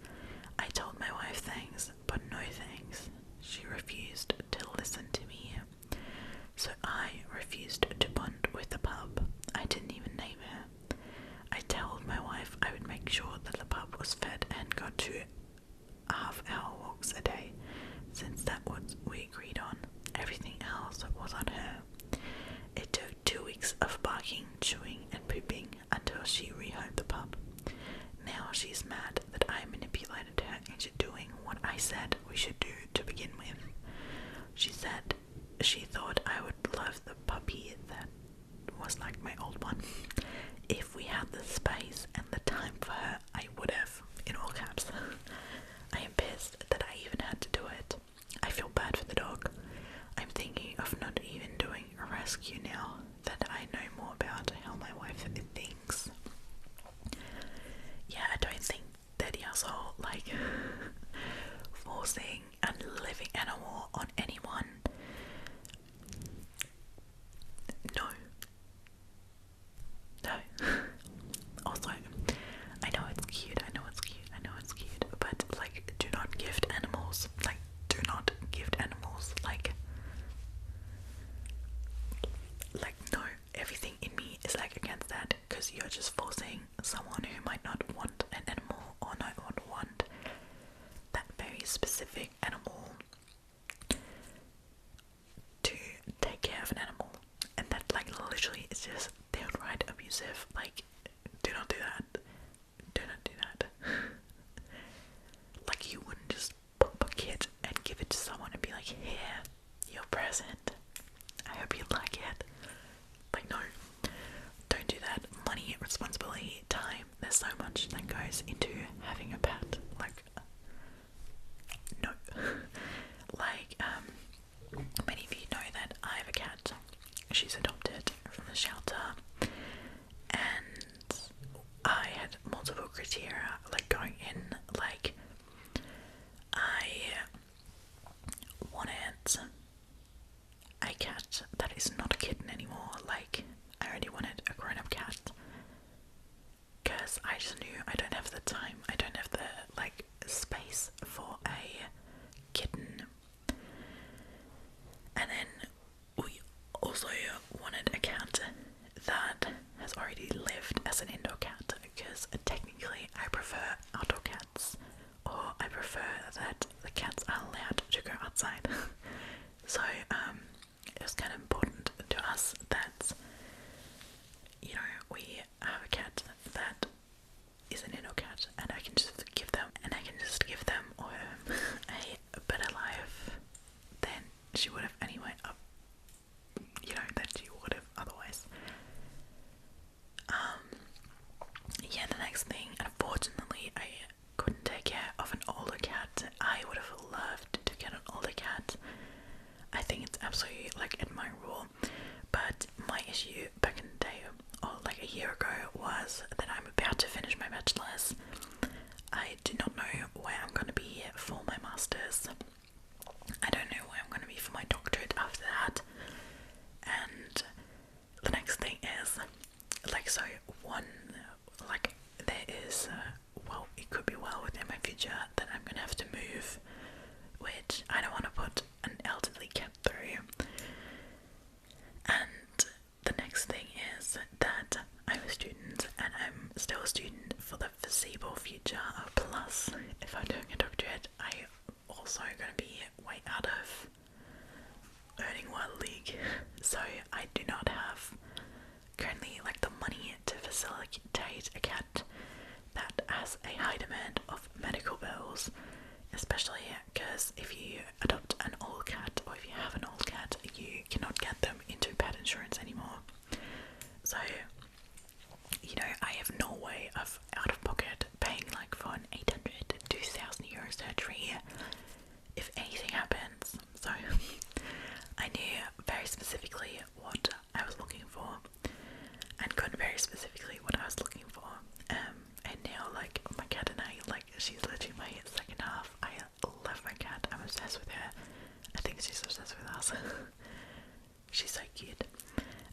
I told my wife thanks, but no thanks. She refused to listen to me. So I refused to bond with the pup. I didn't even name her. I told my wife I would make sure that the pup was fed and got 2 half-hour walks a day, since that was what we agreed on. Everything else was on her. It took 2 weeks of barking, chewing, and pooping until she rehomed the pup. Now she's mad that I manipulated her into doing what I said we should do to begin with. She said she thought I would love the puppy that was like my old one. If we had the space and the time for her, I would have, in all caps. I am pissed that I even had to do it. I feel bad for the dog. I'm thinking of not even doing a rescue now that I know more about how my wife thinks. Yeah, I don't think that the asshole, like, forcing a living animal on anyone. No. Also, I know it's cute, but like, do not gift animals. Like, do not gift animals. Like, no, everything in me is like against that, because you're just forcing someone who might not want an animal or not want that very specific animal to take care of an animal, and that like literally is just downright abusive. Like, do not do that. Do not do that. Like, you wouldn't just pop a kid and give it to someone and be like, here, your present. I hope you like it. Like, no, don't do that. Money, responsibility, time. There's so much that goes into having a pet. Like, no. Like, many of you know that I have a cat. She's adopted from the shelter, and also wanted a cat that has already lived as an indoor cat, because technically I prefer outdoor cats, or I prefer that the cats are allowed to go outside. So it was kind of important to us that, you know, we have a cat that is an indoor cat, and I can just give them, or a better life than she would have anyway, that she would have otherwise. Yeah, the next thing, unfortunately, I couldn't take care of an older cat. I would have loved to get an older cat. I think it's absolutely admirable, but my issue back in the day, or a year ago, was that I'm about to finish my bachelor's. I do not know where I'm going to be for my master's. I don't know where I'm going to be for my doctorate after that. And the next thing is, there is, it could be well within my future that I'm going to have to move, which I don't want to put an elderly cat through. And the next thing is that I'm a student, and I'm still a student for the foreseeable future. Plus, if I'm doing a doctorate, I also going to be way out of earning one league, so I do not have currently the money to facilitate a cat that has a high demand of medical bills, especially because if you adopt an old cat, or if you have an old cat, you cannot get them into pet insurance anymore. So, I have no way of out of pocket paying for an 800 to 2,000 euro surgery if anything happens. So I knew very specifically what I was looking for, and got very specifically what I was looking for. And now my cat and I, she's literally my second half. I love my cat. I'm obsessed with her. I think she's obsessed with us. She's so cute.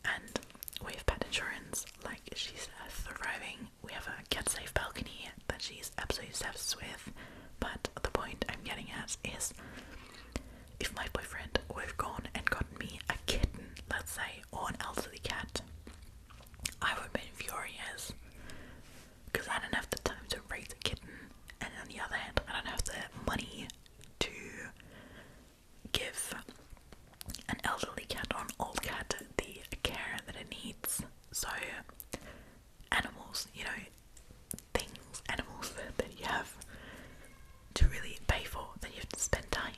And we have pet insurance. She's thriving. We have a cat safe balcony that she's absolutely obsessed with. But the point I'm getting at is, if my boyfriend would have gone and gotten me a kitten, let's say, or an elderly cat, I would have been furious, because I don't have the time to raise a kitten, and on the other hand, I don't have the money to give an elderly cat or an old cat the care that it needs. So animals, animals that you have to really pay for, that you have to spend time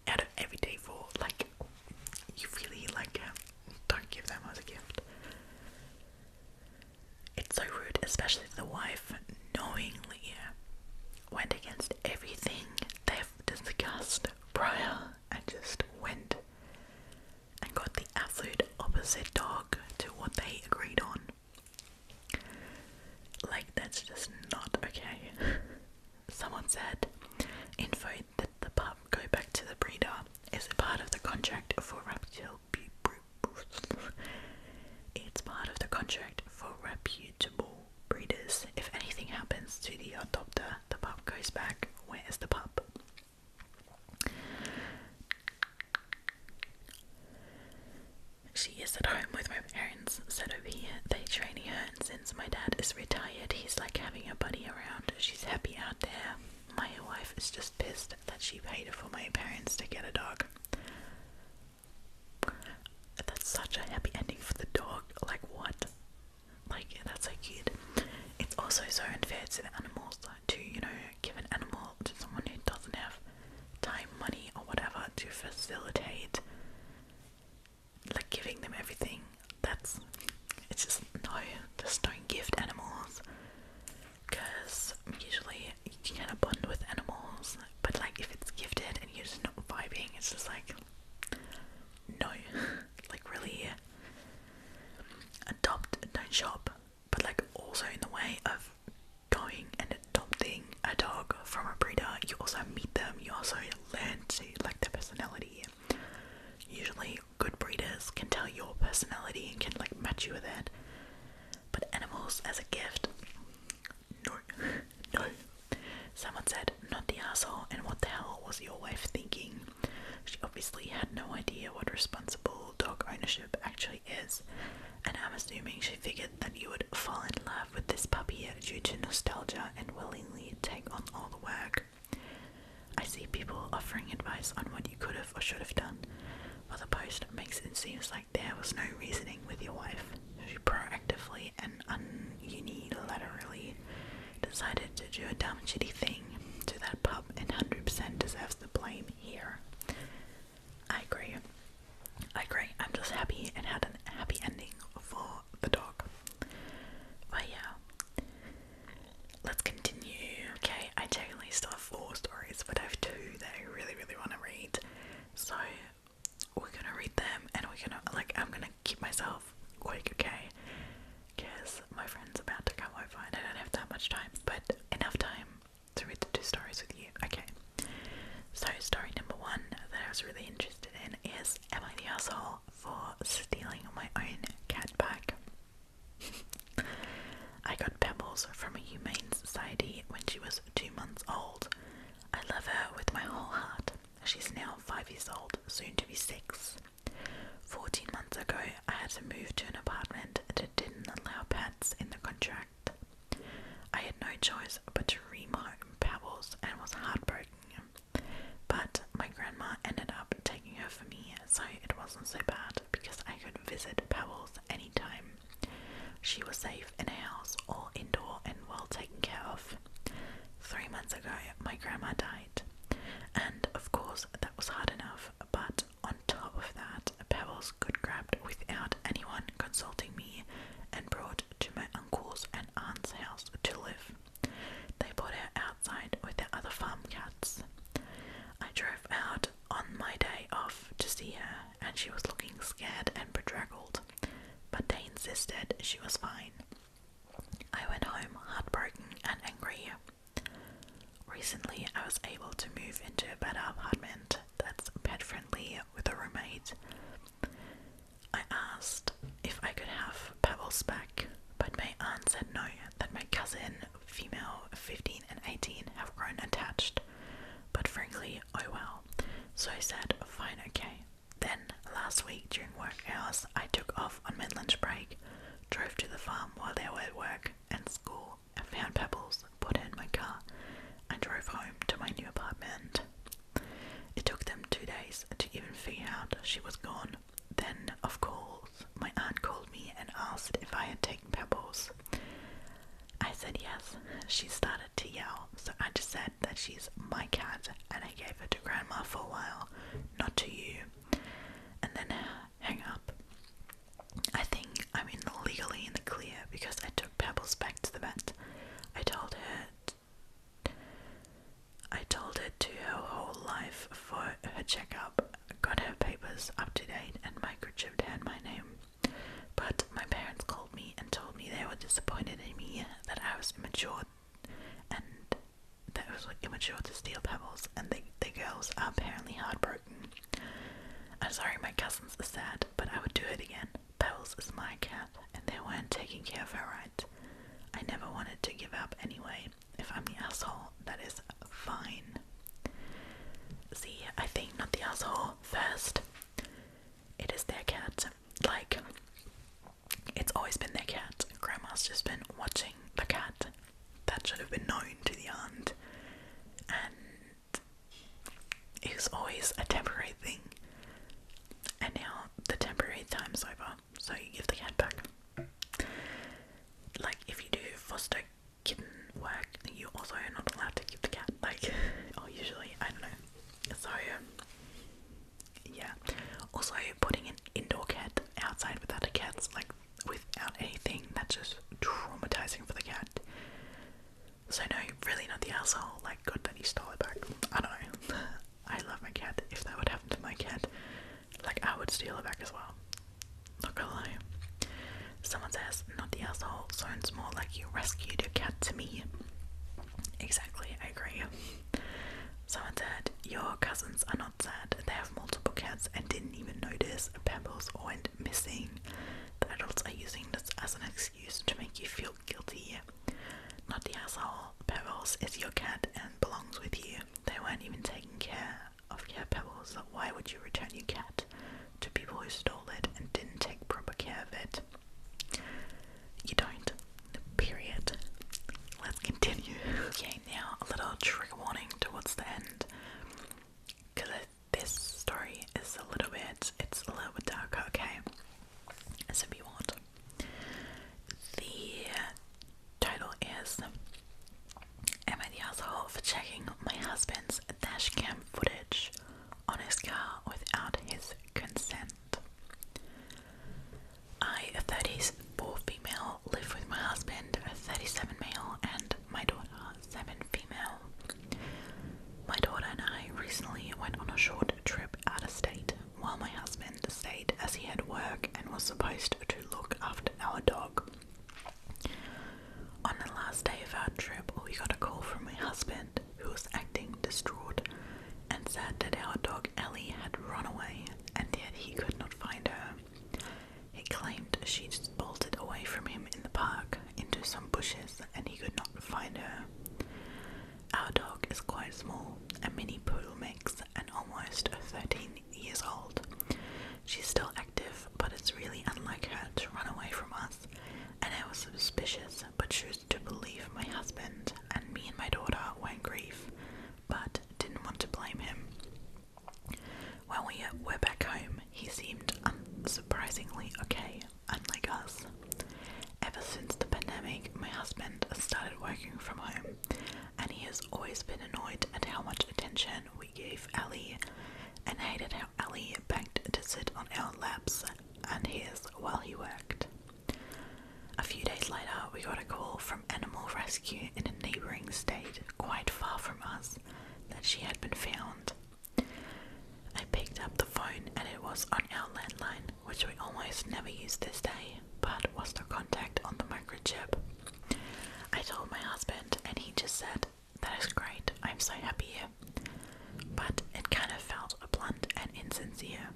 out of every day for, you really don't give them as a gift. It's so rude, especially if the wife knowingly went against everything they've discussed prior and just went and got the absolute opposite dog to what they agreed on. That's just not okay. Someone said, info that the pup go back to the breeder is a part of the contract for reputable breeders. If anything happens to the adopter, the pup goes back. Where is the pup? She is at home with my parents, said over here. They training her, and since my dad is retired, he's having a buddy around. She's happy out there. My wife is just pissed that she paid for my parents to get a dog. That's such a happy ending for the dog. What? That's so cute. It's also so unfair to the animals to, give an animal to someone who doesn't have time, money, or whatever to facilitate giving them everything. It's just, no, just don't gift animals, because usually you can kind of bond with animals, but if it's gifted and you're just not vibing, it's just no. Really adopt, don't shop, but also in the way of going and adopting a dog from a breeder, you also meet them, you also learn to their personality. Usually good breeders can tell your personality and can match you with it, but animals as a gift, no. Someone said, not the asshole, and what the hell was your wife thinking? She obviously had no idea what responsible dog ownership actually actually is, and I'm assuming she figured that you would fall in love with this puppy due to nostalgia and willingly take on all the work. I see people offering advice on what you could have or should have done, but the post makes it seem like there was no reasoning with your wife. She proactively and unilaterally decided to do a dumb shitty thing to that pup and 100% deserves the blame here. I agree. I'm just happy and had a happy ending for the dog. But yeah, let's continue. Okay, I technically still have 4 stories, but I have 2 that I really want to read. So we're gonna read them, and we're gonna, I'm gonna keep myself quick, okay? Because my friend's about to come over and I don't have that much time, but enough time to read the 2 stories with you. Okay. So story number 1 that I was really interested in is, am I the asshole for stealing my own cat bag? I got Pebbles from a humane society when she was 2 months old. I love her with my whole heart. She's now 5 years old, soon to be 6. 14 months ago, I had to move to an apartment that didn't allow pets in the contract. I had no choice but to remove Pebbles and was heartbroken. But my grandma ended up taking her for me, so it wasn't so bad because I could visit Pebbles anytime. She was safe in a house, all indoor and well taken care of. 3 months ago, my grandma died, and of course that was hard enough, but on top of that, Pebbles got grabbed without anyone consulting me and brought to my uncle's and aunt's house to live. They put her outside with the other farm cats. I drove out on my day off to see her, and she was looking scared and bedraggled, but they insisted she was fine. I went home heartbroken and angry. Recently, I was able to move into a better apartment that's pet-friendly with a roommate. I asked if I could have Pebbles back, but my aunt said no, that my cousin, female 15 and 18, have grown attached. But frankly, oh well. So I said, fine, okay. Then, last week during work hours, I took off on my lunch break, drove to the farm while they were at work and school, and found Pebbles, put her in my car, and drove home to my new apartment. It took them 2 days to even figure out she was gone. Then, of course, my aunt called me and asked if I had taken Pebbles. I said yes. She started to yell, so I just said that she's my cat and I gave her to Grandma for a while, not to you, and then hang up. I think I'm legally in the clear because I took Pebbles back to the vet. I told her to her whole life for her checkup, got her papers up to date and microchipped her in my name. But my parents called me and told me they were disappointed in me, that I was immature and that I was immature to steal Pebbles, and the girls are apparently heartbroken. I'm sorry my cousins are sad, but I would do it again. Pebbles is my cat and they weren't taking care of her right. I never wanted to give up anyway. If I'm the asshole, that is fine. See, I think not the asshole first. It is their cat. It's always been their cat. Grandma's just been watching the cat. That should have been known to the aunt. And it was always a temporary thing. And now the temporary time's over, so you give the cat back. If you do foster kitten work, you also are not allowed to keep the cat. Usually, I don't know. So, yeah. Also, putting an indoor cat outside with other cats, without anything, that's just traumatizing for the cat. So no, really not the asshole. Good that you stole it back. I don't know. I love my cat. If that would happen to my cat, I would steal it back as well. Not gonna lie. Someone says, not the asshole, sounds more like you rescued your cat to me. Exactly, I agree. Someone said, your cousins are not sad. They have multiple cats and didn't even notice Pebbles went missing. The adults are using this as an excuse to make you feel guilty. Not the asshole. Pebbles is your cat and belongs with you. They weren't even taking care of Pebbles. Why would you return your cat to people who stole it and didn't take dog Ellie had run away, and yet he could not find her. He claimed she just bolted away from him in the park into some bushes, and he could not find her. Our dog is quite small, a mini poodle mix, and almost 13 years old. She's still active, but it's really unlike her to run away from us, and I was suspicious but chose to believe my husband, and me and my daughter were in grief, but didn't want to blame him. When we were back home, he seemed unsurprisingly okay, unlike us. Ever since the pandemic, my husband started working from home, and he has always been annoyed at how much attention we gave Ellie, and hated how Ellie begged to sit on our laps and his while he worked. A few days later, we got a call from Animal Rescue in a neighbouring state, quite far from us, that she had been found. I picked up the phone and it was on our landline, which we almost never use this day, but was the contact on the microchip. I told my husband and he just said, "That is great, I'm so happy." But it kind of felt blunt and insincere.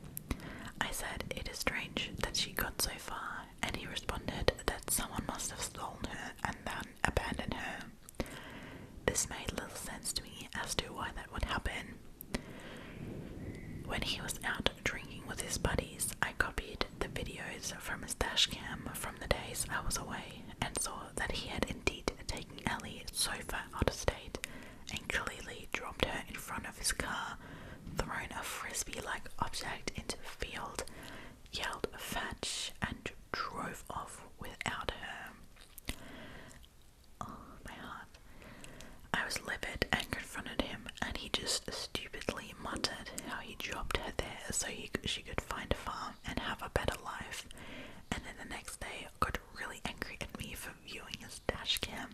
I said it is strange that she got so far, and he responded that someone must have stolen her and then abandoned her. This made little sense to me as to why that would happen. When he was out drinking with his buddies, I copied the videos from his dash cam from the days I was away and saw that he had indeed taken Ellie so far out of state and clearly dropped her in front of his car, thrown a frisbee-like object into the field, yelled "fetch," and drove off without her. Oh, my heart. I was livid and confronted him, and he just stupidly muttered how he dropped her there so she could find a farm and have a better life, and then the next day got really angry at me for viewing his dash cam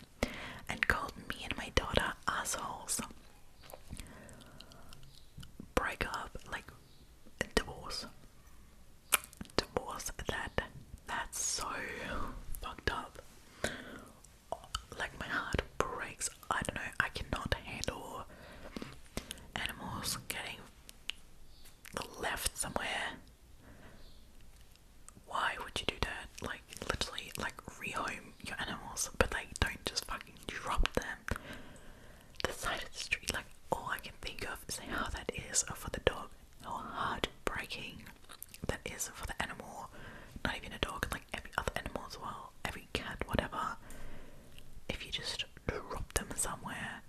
and called me and my daughter assholes. Break up, like divorce, that's so fucked up. Like, my heart breaks. I don't know, I cannot handle animals getting left somewhere. Why would you do that? Like, literally, like, rehome your animals, but like, don't just fucking drop them the side of the street. Like, all I can think of is how that is for the dog, how heartbreaking that is for the animal. Not even a dog, like every other animal as well, every cat, whatever. If you just drop them somewhere,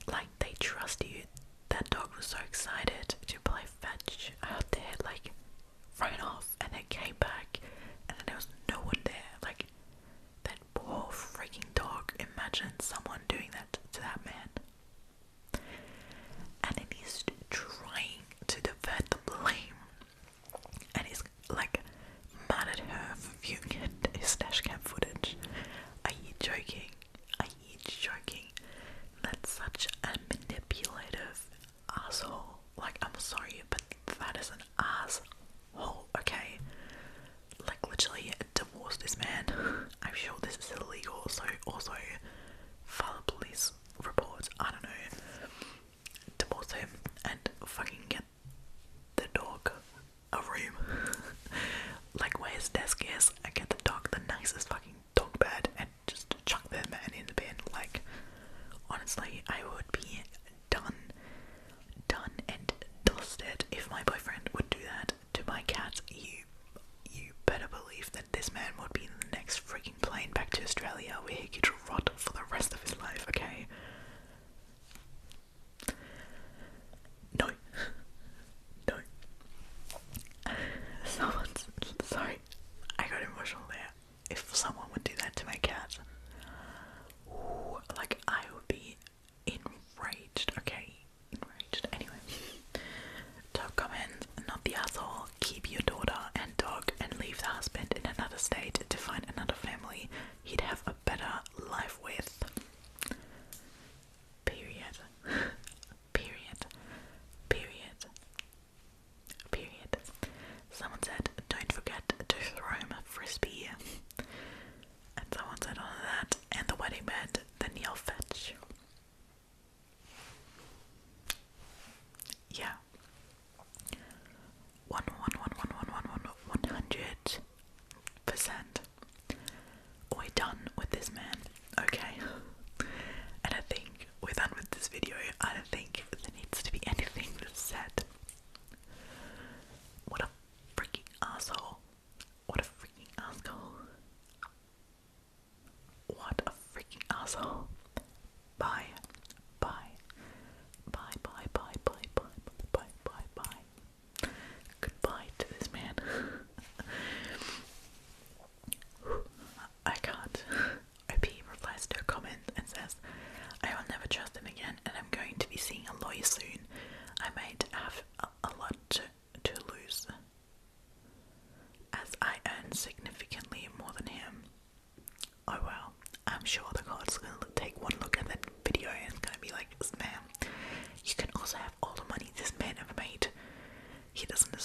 like, they trust you. That dog was so excited to play fetch out there, like, ran off and then came back, and then there was no one there. Like, that poor freaking dog. Imagine someone doing that to that man. And then he's trying to divert the blame, and he's like mad at her for viewing his dashcam footage. Are you joking? Are you joking? That's such a manipulative asshole. Like, I'm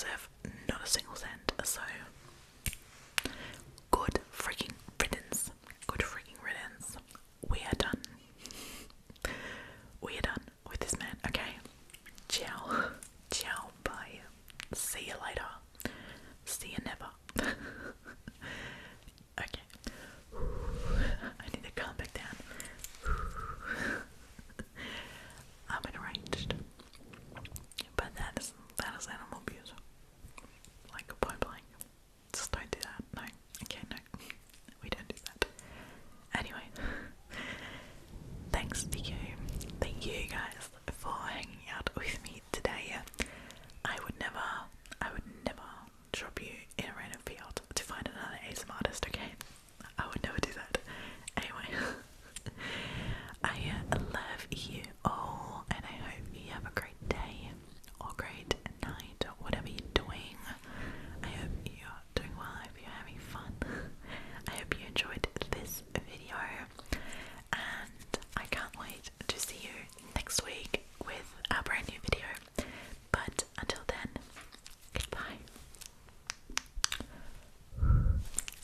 deserve not a single cent. So